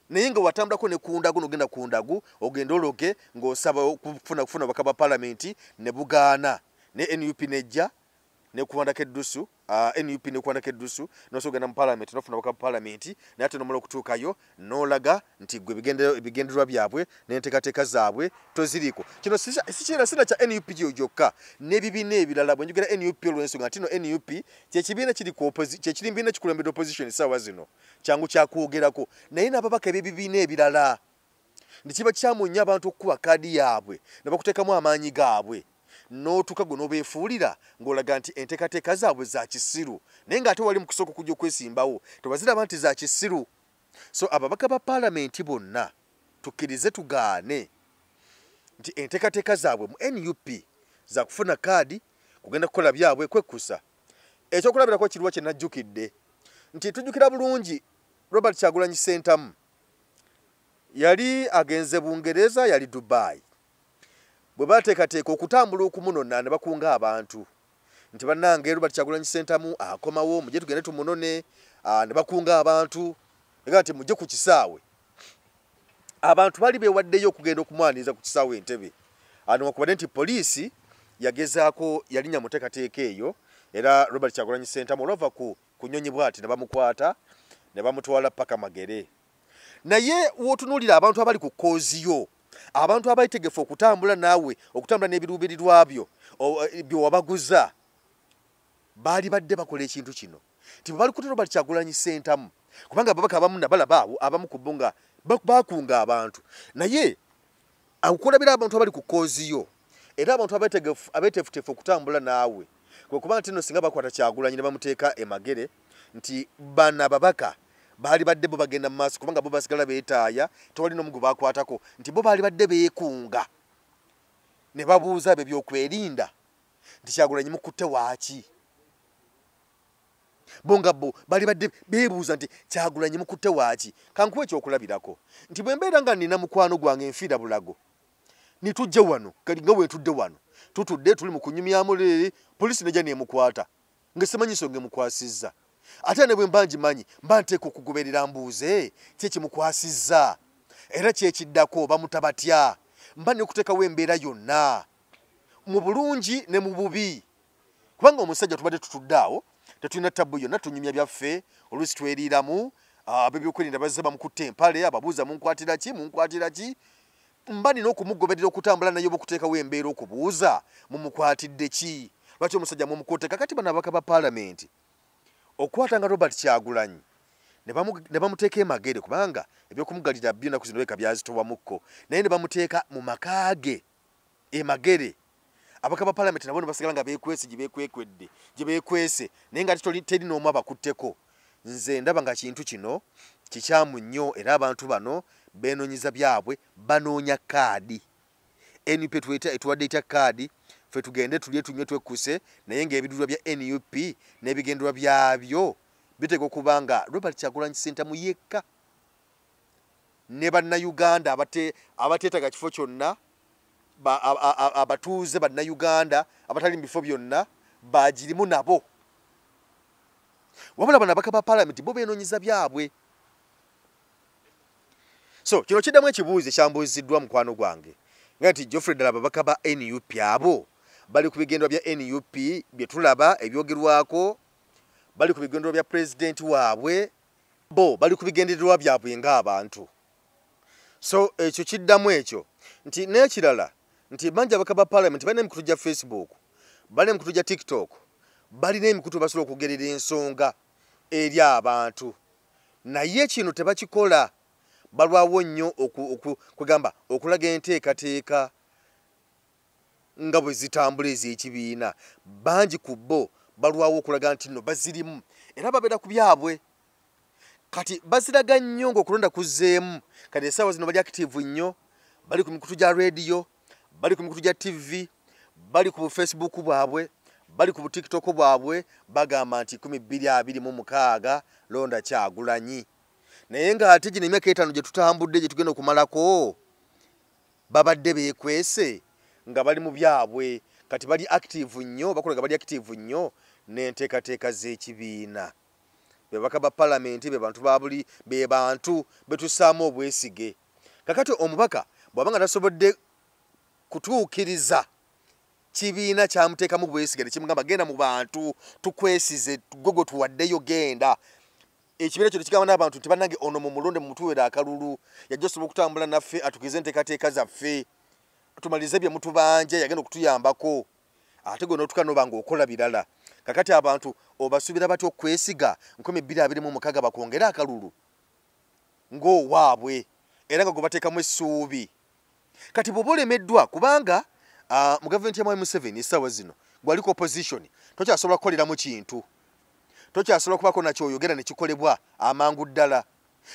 naye nga watambulako ne kundagu n'ogenda kundagu ogenda ologe ng'osaba kufuna baka ba paalamenti ne bugaana ne NUP nejja nekuwandako eddusu NUP nekuwandako eddusu n'osobola ogenda mu paalamenti n'ofuna baka ba paalamenti naye ate n'omala okutuukayo n'olaga nti gwe ebigendererwa byabwe n'enteekateeka zaabwe toziriiko kino sikiina kya NUP gyokka n'ebibiina ebirala bwe njogera NUP olw'ensonga nti no NUP kyekibiina kyekirimbiina kikulembedde opposition essaawa zino kyangu kyakwogerako naye n'ababaka eb'ebibiina ebirala nti kiba kyamunya abantu okukuba kaadi yaabwe ne bakuteekamu amaanyi gaabwe n'otuuka gwe n'obeefuulira ng'olaga nti enteekateeka zaabwe za kisiru naye ng'ate wali mu kusooka okujja okwesimbawo tebaziraba nti za kisiru so ababaka ba paalamenti bonna tukkirize tugaane nti enteekateeka zaabwe mu NUP za kufuna kaadi kugenda kukola byabwe kwekkusa ekyokulabirako kiruwa kye najjukidde nti tujjukira bulungi Robert Kyagulanyi Ssentamu yali agenze Bungereza yali Dubai bwe bateekateeka okutambula okumunona ne bakunga abantu nti bannange Robert Kyagulanyi Ssentamu akomawo mujje tugende tumunone ne bakunga abantu ega nti mujje ku kisaawe abantu bali beewaddeyo okugenda okumwaniriza ku kisaawe Entebbe wakubadde nti poliisi yagezaako yalinya muteekateeka eyo era Robert Kyagulanyi Ssentamu olwava ku kunyonyebwa ati ne bamukwata ne bamutwala paka Magere naye wootunuulira abantu abali ku kooziyo abantu abayitegefu okutambula naawe okutambula n'ebiruubirirwa byo wabaguza baali badde bakola ekintu kino nti bwe bali ku Robert Kyagulanyi Ssentamu kubanga ababaka abamu nabalaba abamu ku bunga bakunga abantu naye akulabira abantu abali ku kooziyo era abantu abeeteefuteefu okutambula naawe kwe kubanga tino singa bakwata Kyagulanyi ne bamuteeka Magere nti bana ababaka baali badde bo bagenda mu maaso kubanga bo basigala beetaaya tewali n'omu bakwatako nti bo baali badde beekunga ne babuuza be byokwerinda nti Kyagulanyi mukutte waaki bonga bo baali badde beebuuza nti Kyagulanyi mukutte waaki kankuwa ekyokulabirako nti bwe mbeera nga nina mukwano gwange nfiira bulago nitujje wano kali nga weetudde wano tutudde tuli mu kunyumyamu leeri poliisi nejja neemukwata nga simanyi nsonga emukwasizza ate ne bwe mbanjimanyi mba nteeka okugoberera mbuuze kyekimukwasizza era kyekiddako bamutabatya mba nekuteekawo embeera yonna mu bulungi ne mu bubi kubanga omusajja tubadde tutudde awo tetulina ttabu yonna tunyumya byaffe oluusi tweriiramu ab'ebyokwerinda bazze bamukutte empale ababuuza munkwatira ki mba nina okumugoberera okutambula naye obaokuteekawo embeera okubuuza mumukwatidde ki lwaki omusajja mumukutte kakati bano ababaka ba paalamenti okwatanga Robert Kyagulanyi ne bamuteeka Magere kubanga ebyokumugalira byo naku zino beka byazitobwamukko naye ne bamuteeka mu makaage Magere ababaka ba paalamenti nabo ne basigala nga beekwese gye beekwese naye nga teri n'omu abakutteko nze ndaba nga kintu kino kikyamu nnyo era abantu bano beenoonyiza byabwe banoonya kaadi NUP etuwadde etya kaadi ffe tugende tulye tunywe twekkuse naye ng'ebiruubirirwa bya NUP n'ebigendererwa byabyo biteka okuba nga Robert Kyagulanyi Ssentamu yekka ne bannayuganda abateetaga kifo kyonna abatuuze bannayuganda abatali mu bifo byonna bagirimu nabo wabula bano ababaka ba paalamenti bo beenoonyiza byabwe so kino kiddamu ekibuuzo ekyambuuziddwa mukwano gwange nga nti Geoffrey ddala ababaka ba NUP abo bali ku bigendererwa bya NUP bye tulaba ebyogerwako bali ku bigendererwa bya pulezidenti waabwe bo bali ku bigendererwa byabwe ng'abantu so ekyo kiddamu ekyo nti n'ekirala nti bangi ababaka ba paalamenti balina emikutu gya Facebook balina emikutu gya TikTok balina emikutu basobola okugerera ensonga eri abantu naye kino tebakikola balwawo nnyo kugamba okulaga enteekateeka nga bwe zitambula ez'ekibiina. Bangi ku bo balwawo okulaga nti nno bazirimu era babeera ku byabwe. Kati baziraga nnyo ng'okulonda kuzzeemu. Kati essaawa zino bali active nnyo, bali ku mikutu gya radio, bali ku mikutu gya TV, bali ku Facebook bwabwe, bali ku TikTok bwabwe, bagamba nti 2026 londa Kyagulanyi. Naye ng'ate gino emyaka 5 gye tutambudde gye tugenda okumalako babadde beekwese nga bali mu byabwe. Kati bali active nnyo, bakolaga bali active nnyo n'enteekateeka z'ekibiina. Bebaka ba palamenti be bantu babuli be bantu betusaamu obwesige. Kakati omubaka bw'abanga tasobodde kutuukiriza kibiina kyamuteekamu bwesige tekimugamba genda mu bantu tukwesize gogo tuwaddeyo genda. Ekibiina kino kigamba n'abantu nti bannange ono mu mulonde mu mutuweera akalulu yajja osobola okutambula naffe atukize enteekateeka zaffe tumalize bye mutubanja yagenda okutuyambako ate gwe n'otuka n'oba ng'okola birala. Kakati abantu obasuubira batya okwesiga 2026 bakwongera akalulu ng'owaabwe era nga gwe bateekamu essuubi. Kati bw'oba olemeddwa kubanga mu gavumenti ya Mwai Museveni essaawa zino gwaliko opposition tokyasobola kukoleramu kintu, tokyasobola kubaako nakyoyogera ne kikolebwa amangu ddala.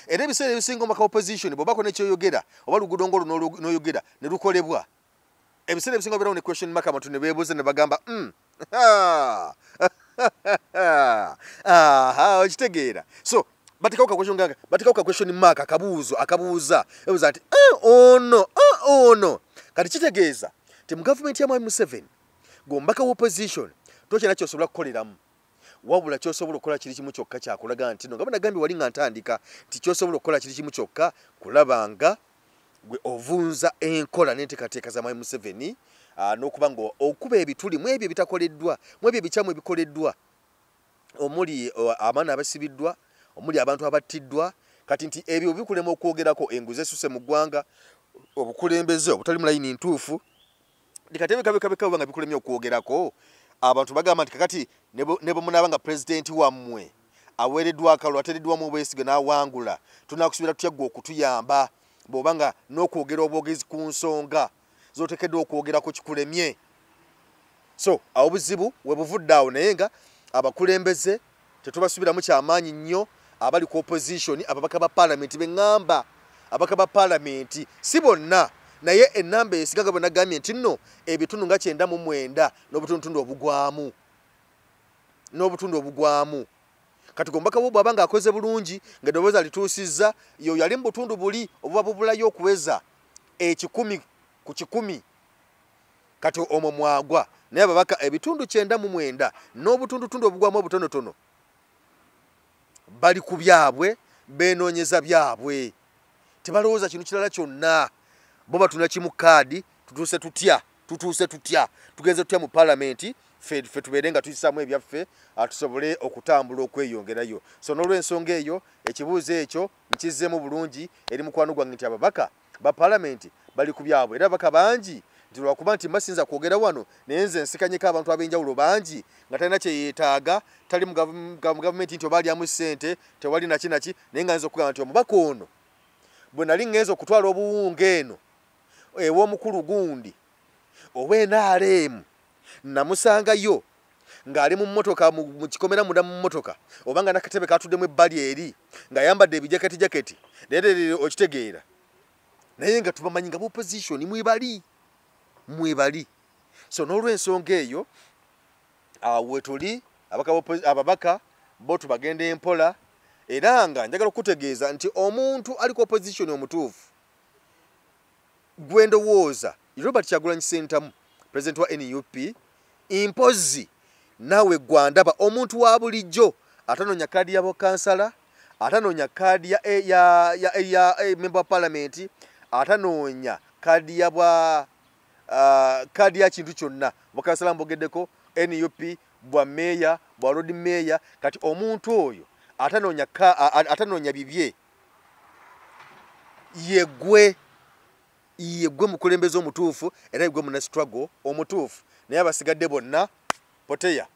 Era ebiseera ebisinga omaka opposition bw'obaako nekyoyogera oba luguudo ng'olwo n'oyogera ne lukolebwa, ebiseera ebisinga obeerawo ne question mark abantu ne beebuuza ne bagamba okitegeera. So batikauka question mark akabuuza ebuuza ati ono kati kitegeeza ti mu gavumenti ya Mwai Museveni g'omubaka w'opposition tokyina ky'osobola kukoleramu wabula ky'osobola okukola kiri kimu kyokka kyakulaga nti no nga banagambye wali nga ntandika nti ky'osobola okukola kiri kimu kyokka kulaba nga gwe ovunza enkola n'enteekateeka za Mwai Museveni n'okuba nga okuba ebituli mu ebyo ebitakoleddwa mu ebyo ebikyamu ebikoleddwa omuli abaana abasibiddwa omuli abantu abattiddwa. Kati nti ebyo bikulema okwogerako enguzi esuse mu ggwanga obukulembeze obutali mu layini ntuufu dikatebekabekabeka nga bikulemye okwogerako abantu bagamba nti kakati ne bwe munaaba nga pulezidenti wammwe aweereddwa akalulu ateereddwamu obwesige n'awangula tunakusubira tutya ggwe okutuyamba bw'oba nga n'okwogera obwogezi ku nsonga z'oteekeddwa okwogerako kikulemye. So awo obuzibu we buvudde awo naye nga abakulembeze tetubasubiramu kyamaanyi nnyo abali ku opposition ababaka ba palamenti beŋŋamba ababaka ba palamenti si bonna naye ennamba esigaga bwe nagambye nti nno ebitundu nga 99 n'obutundu obugwamu. Kati gombaka bo bw'aba nga akoze bulungi nga eddoboozi alituusizza yo yali mu butundu buli obuba bubulayo okuweza 10 ku 100. Kati omwo mwagwa naye ababaka ebitundu 99 n'obutundutundu obugwamu obutonotono bali ku byabwe beenoonyeza byabwe tebalowooza kintu kirala kyonna. Bo batuna kimu kaadi tutuuse tutya tugenze tutya mu palamenti ffe tubeere nga tuyisaamu ebyaffe tusobole okutambula okweyongerayo. So n'olw'ensonga eyo ekibuuzo ekyo nkizzeemu bulungi eri mukwano gwange nti ababaka ba palamenti bali ku byabwe era ababaka bangi nti lwakuba nti mbasinza kwogera wano naye nze nsikanyeko abantu ab'enjawulo bangi nga talina kye yeetaaga tali mu gavumenti nti oba alyamu ssente tewali naki naye nga nza okugamba nti omubaka ono bwe nali ngenza okutwala obuwunga eno ew'omukulu gundi oba NRM namusangayo ng'ali mu mmotoka mu kikomera munda mu mmotoka oba nga nakatebe katuddemu ebbali eri ng'ayambadde ebijaketi leero okitegeera naye nga tubamanyi nga opposition mwebali. So n'olw'ensonga eyo we tuli ababaka bo tubagenda empola era nga njagala okutegeeza nti omuntu ali ku opposition omutuufu gwe ndowooza Robert Kyagulanyi Ssentamu president wa NUP impozi nawe gwandaba omuntu wa bulijjo atanoonya kaadi ya bukansala atanoonya kaadi ya member of parliament atanoonya kaadi ya kaadi ya kintu kyonna bukansala mbogeddeko NUP bwa meya bwa road meya. Kati omuntu oyo atanoonya bibye yegwe mukulembeze omutuufu era yegwe muna struggle omutuufu naye abasigadde bonna poteya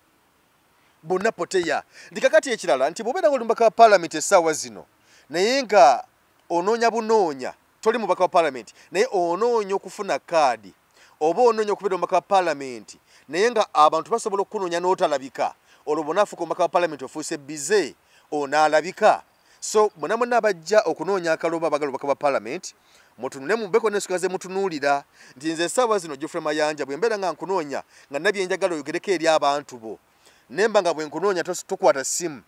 ndikakati ekirala nti bw'obeera nga oli mubaka wa palamenti essaawa zino naye nga onoonya bunoonya toli mubaka wa parliament naye onoonya okufuna kaadi oba onoonya okubeera omubaka wa parliament naye nga abantu basobola okukunoonya n'otalabika olwo bonaafuuka omubaka wa parliament ofuuse bize onaalabika so muna muna abajja okunoonya akalooba abagala obubaka bwa parliament mutunule mubeko n'ensonga ze mutunuulira nti nze essaawa zino Geoffrey Mayanja bwe mbeera nga nkunoonya nga nabyenjagala oyogereko eri abantu bo nemba nga bwe nkunoonya tokwata ssimu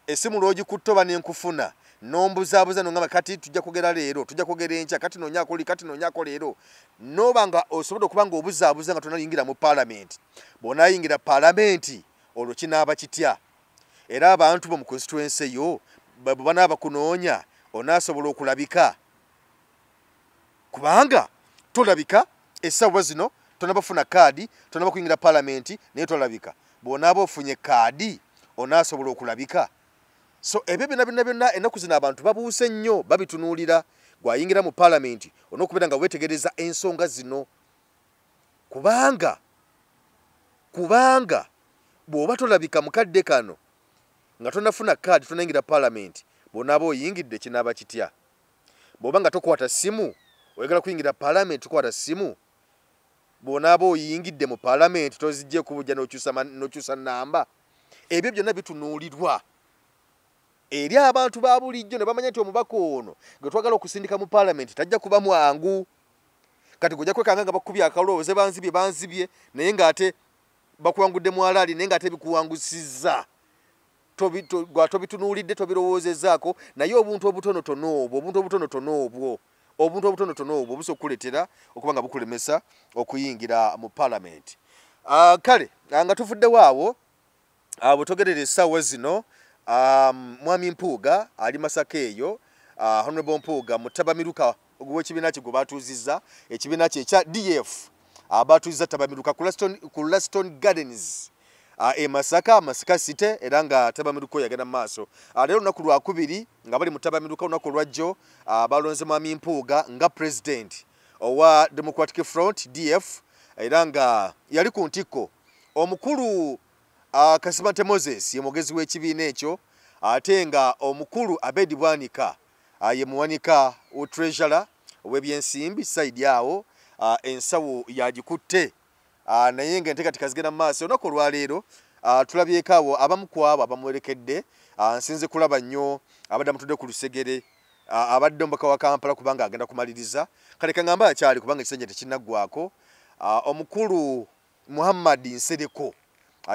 essimu lw'ogikutte oba n'enkufuna nombuzaabuza nongamba kati tujja kwogera leero tujja kwogera enkya kati noonyaako oli kati noonyaako leero noba nga osobola okuba nga obuzaabuza nga tonayingira mu parliament bw'onaayingira parliament olwo kinaaba kitya era abantu bo mu constituency eyo bwe banaaba kunoonya onaasobola okulabika kubanga tolabika essaawa zino tonabafuna kaadi tonaba kuyingira parliament naye tolabika bw'onaaba ofunye kaadi onaasobola okulabika so ebyo byonna ennaku zino abantu babuuse nnyo babitunuulira gwayingira mu parliament on'okubeera nga weetegereza ensonga zino kubanga bw'oba tolabika mukadde kano nga tonafuna kaadi tonayingira parliament bw'onaaba oyingidde kinaaba kitya bw'oba nga tokwata ssimu oyagala kuyingira parliament tokwata ssimu bw'onaaba oyingidde mu parliament tozijje kubujja n'okyusa nnamba ebyo byonna bitunuulirwa eri abantu ba bulijjo ne bamanya nti omubaka ono gwe twagala okusindika mu parliament tajja kuba mwangu kati gojja kwekanga nga bakubye akalooze banzibye naye ng'ate bakuwangudde mwalaali naye ng'ate bikuwangusizza tobitunuulidde tobirowoozezaako naye obuntu obutonotono obwo busa okukuleetera okuba nga bukulemesa okuyingira mu parliament kale nga tuvuddewo awo bwe togerera essaawa zino mwami Mpuuga ali Masaka eyo Honorable Mpuuga mutabamiruka ogw'ekibiina kye gwe baatuuzizza ekibiina kye ekya DF baatuuzizza tabamiruka ku Laston Gardens Masaka City era nga tabamiruka yagenda mu maaso leero olunaku lwakubiri nga bali mu tabamiruka olunaku olwajjo balonze mwami Mpuuga nga president owa Democratic Front DF era nga yali ku ntikko omukulu Kasibante Moses ye mugezi w'ekibiina ekyo ate nga omukulu Abedi Bwanika ye muwanika o treasurer w'ebyensimbi side yawo ensawo yagikutte naye nga enteekateeka zigenda mu maaso olunaku olwaleero tulabyeko awo abamu ku abo abamuwerekedde nsinze kulaba nnyo abadde amutudde ku lusegere abadde omubaka wa Kampala kubanga agenda kumaliriza kale kangamba akyali kubanga ekisanja tekinnaggwako omukulu Muhammad Nsereko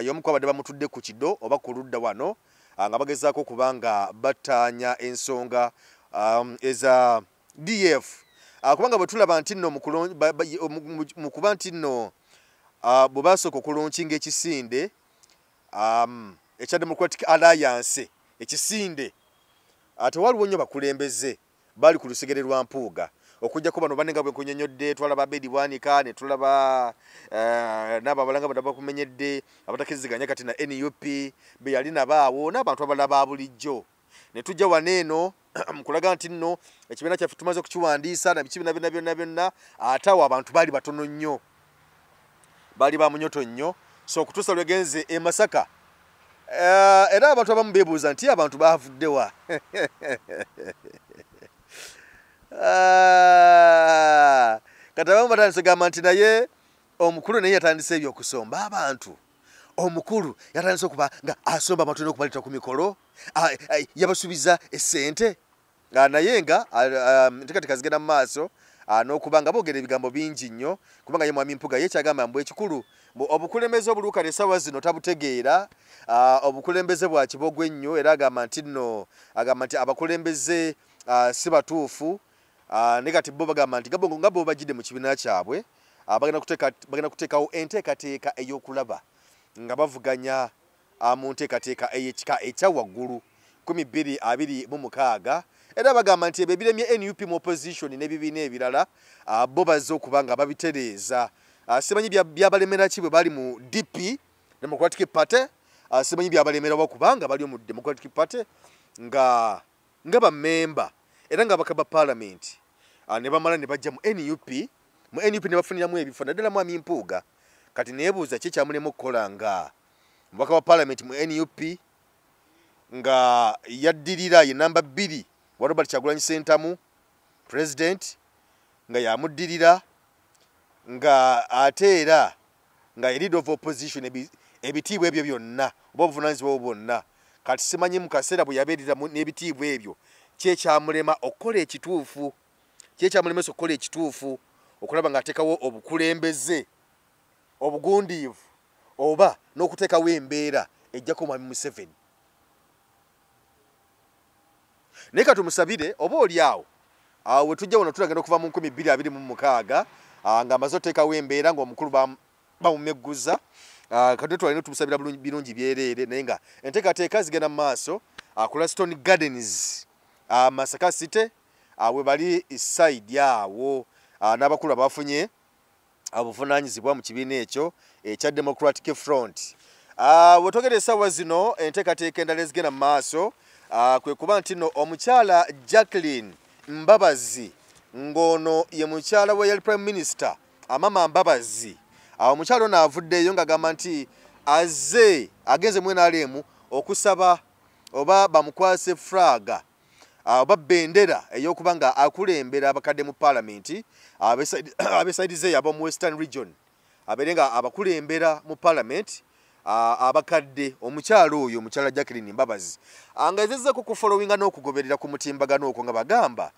y'omu ku abadde bamutudde ku kiddo oba ku ludda wano nga bagezaako kubanga bataanya ensonga eza DF kubanga bwe tulaba nti nno mu kuba nti nno bwe basooka okulonkinga ekisinde ekya Democratic Alliance ekisinde tewaliwo nnyo bakulembeze bali ku lusegere lwa Mpuuga okujjako bano banenga bwe nkunyonyodde twalaba Abedi Bwanika ne tulaba n'abo abalanga badaba kumenyedde abatakkiriziganya kati na NUP be yali nabaawo n'abantu abalaba bulijjo ne tujja waneeno mukulaga nti nno ekibiina kyaffe tumaze okukiwandiisa na bikibiina byonna ate awo abantu baali batono nnyo baali ba munyoto nnyo so okutuusa lwegenze e Masaka era abantu abamu beebuuza nti abantu baavuddewa kati abamu batandise gamba nti naye omukulu naye yatandise ebyokusomba abantu omukulu yatandise okuba nga asomba abantu n'okubaleta ku mikolo yabasuubiza essente naye nga enteekateeka zigenda mu maaso n'okuba nga boogera ebigambo bingi nnyo kubanga ye mwami Mpuuga ye kyagamba mbu ekikulu obukulembeze obuluukale essaawa zino tabutegeera obukulembeze bwa kibogwe nnyo era agamba nti nno abakulembeze si batuufu ne kati bo bagamba nti nga bo bajjidde mu kibiina kyabwe bagenda kuteekawo enteekateeka ey'okulaba nga bavuganya mu nteekateeka ey'ekika ekya waggulu 1226 era bagamba nti ebyo ebiremye NUP mu opposition n'ebibiina ebirala bo bazze okuba nga babitereeza simanyi byabalemera ki bwe bali mu DP Democratic Party simanyi byabalemera kubanga bali mu Democratic Party nga bammemba era nga bakaba parliament ne bamala ne bajja mu NUP ne bafuniramu ebifo naddala mwami Mpuuga kati neebuuza ki kyamulemu okukola nga mubaka wa parliament mu NUP nga yaddirira ye namba 2 wa Robert Kyagulanyi Ssentamu president nga yamuddirira nga ateera nga leader of opposition ebitiibwa ebyo byonna oba obuvunaanyizibwa bwonna kati simanyi mu kaseera bwe yabeerera n'ebitiibwa ebyo kyekyamulema okukola ekituufu kyekyamulemesa okukola ekituufu okulaba ng'ateekawo obukulembeze obugundiivu oba n'okuteekawo embeera ejjako Mwami Museveni. Naye katumusabire oba oli awo we tujja wano tulagenda okuva mu 2026 ng'amaze oteekawo embeera ng'omukulu bamumegguza kati twalina tumusabira birungi byereere naye nga enteekateeka zigenda mu maaso ku Laston Gardens Masaka City we bali side yawo n'abakulu abafunye obuvunaanyizibwa mu kibiina ekyo ekya Democratic Front. Wetwogera essaawa zino enteekateeka endala ezigenda mu maaso kwe kuba nti nno omukyala Jacqueline Mbabazi ng'ono ye mukyala we yali Prime Minister Amama Mbabazi. Omukyala ono avuddeyo ng'agamba nti agenze mu NRM okusaba oba bamukwase flaga oba bendera ey'okuba nga akulembera abakadde mu Parliament abesaidize ab'omu Western Region abeere nga abakulembera mu Parliament abakadde. Omukyala oyo omukyala Jacqueline Mbabazi angazizzaako kufollowinga n'okugoberera ku mutimbagano okwo nga bagamba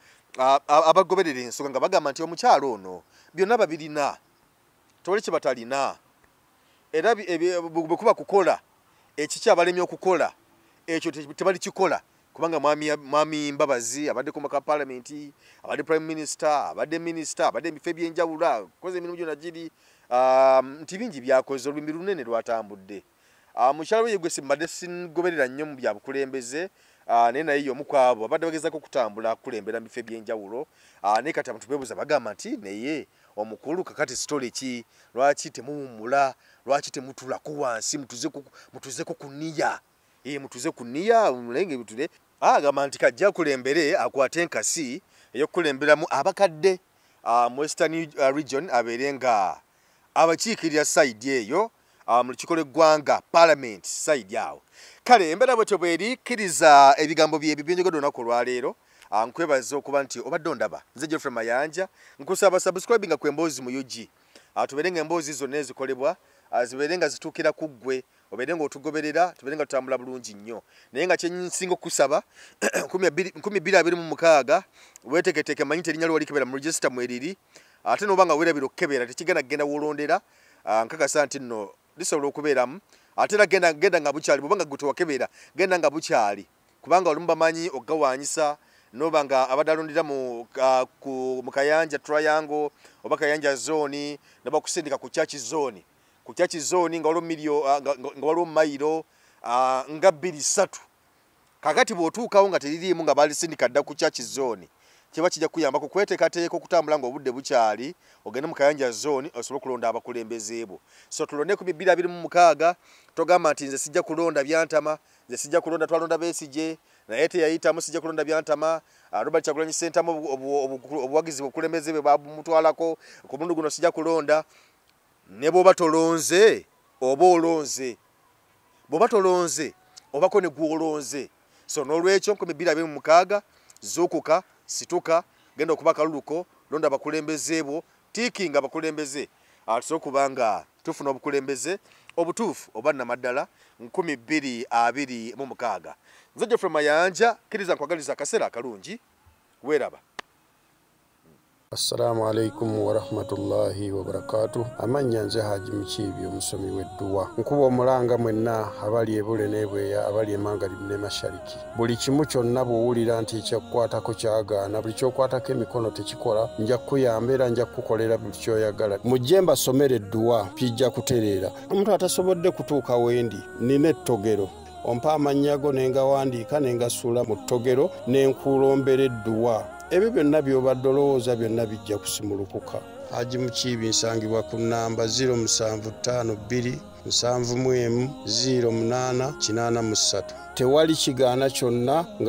abagoberera ensonga nga bagamba nti omukyala ono byonna babirina tewali kye batalina era bwe kuba kukola ekiki abalemye okukola ekyo tebali kikola kubanga mwami Mbabazi abadde ku maka Parliament abadde Prime Minister abadde Minister abadde ebifo ebyenjawulo akoze emirimu gyonna giri nti bingi byakoze olulimi lunene lwatambudde. Mukyala we yegwe simbadde singoberera nnyo mu bya bukulembeze naye naye y'omu ku abo abadde bagezaako okutambula kulembera mu bifo ebyenjawulo naye kati abantu beebuuza bagamba nti naye omukulu kakati sitole ki lwaki temuwummula lwaki temutulako wansi mutuzeko ku nniya mutuze ku nniya mulenge bitule agamba nti kajja kulembere akwate enkasi ey'okukulemberamu abakadde mu Western Region abeere nga abakiikirira side eyo mu lukiiko lw'eggwanga Parliament side awo. Kale embeera bwetyo bwerikkiriza ebigambo bye byenjogadde olunaku olwaleero nkwebaza okuba nti obadde ondaba nze Geoffrey Mayanja nkusaba subscribinga ku Emboozi mu UG tubeere nga emboozi zonna ezikolebwa zibeere nga zituukira ku ggwe obeere nga otugoberera tubeere nga tutambula bulungi nnyo naye nga kyensinga okusaba 2026 weeteeketeeke manyi terinnya lyo walikebera mu register mweriri ate n'oba nga weerabira okukebera tekigenda kugenda wolondera nkakasa nti nno lisobola okubeeramu ate era genda nga bukyali bw'oba nga gwe tewakebera genda nga bukyali kubanga olumu bamanyi okugawaanyisa noba nga abadde alondera mu Kayanja Triangle oba Kayanja Zone naba kusindika ku Church Zone nga waliwo mayiro nga 2-3 kakati bw'otuukawo nga teririimu nga balisindika dda ku Church Zone kiba kijja kuyamba ku kweteekateeka okutambula ng'obudde bukyali ogende mu Kayanja Zone osobole okulonda abakulembeze bo. So tulonde ku 2026 togamba nti nze sijja kulonda Byantama nze sijja kulonda twalonda Besigye naye teyayitamu sijja kulonda Byantama Robert Kyagulanyi Ssentamu obuwagizi bukulembeze bwe babumutwalako ku mulundi guno sijja kulonda. Ne bw'oba tolonze oba olonze bw'oba tolonze obako ne gwolonze. So n'olwekyo 2026 zuukuka situka genda okuba kaluluko londa abakulembeze bo tiikinga abakulembeze tusobola okuba nga tufuna obukulembeze obutuufu oba namaddala 2026. Nze Geoffrey Mayanja kkiriza nkwagaliza akaseera akalungi weeraba. Assalamu alaikum wa rahmatullahi wa barakatuh. Amanya nze Haji Mukiibi omusomi w'edduwa. Nkuba omulanga mwenna abali ebule n'ebweya abali emanga ne mashariki. Buli kimu kyonna bw'owulira nti ekyakukwatako kyagaana buli kyokwatako emikono tekikola nja kukuyamba era nja kukukolera buli kyoyagala. Mujje mbasomere edduwa kijja kutereera. Omuntu atasobodde kutuuka wendi nina ettogero ompa amannya go ne ngawandiika ne ngasuula mu ttogero ne nkulombera edduwa. Ebyo byonna by'obadde olowooza byonna bijja kusimulukuka. Haji Mukiibi nsangibwa ku nnamba 0752 71 08 83. Tewali kigaana kyonna nga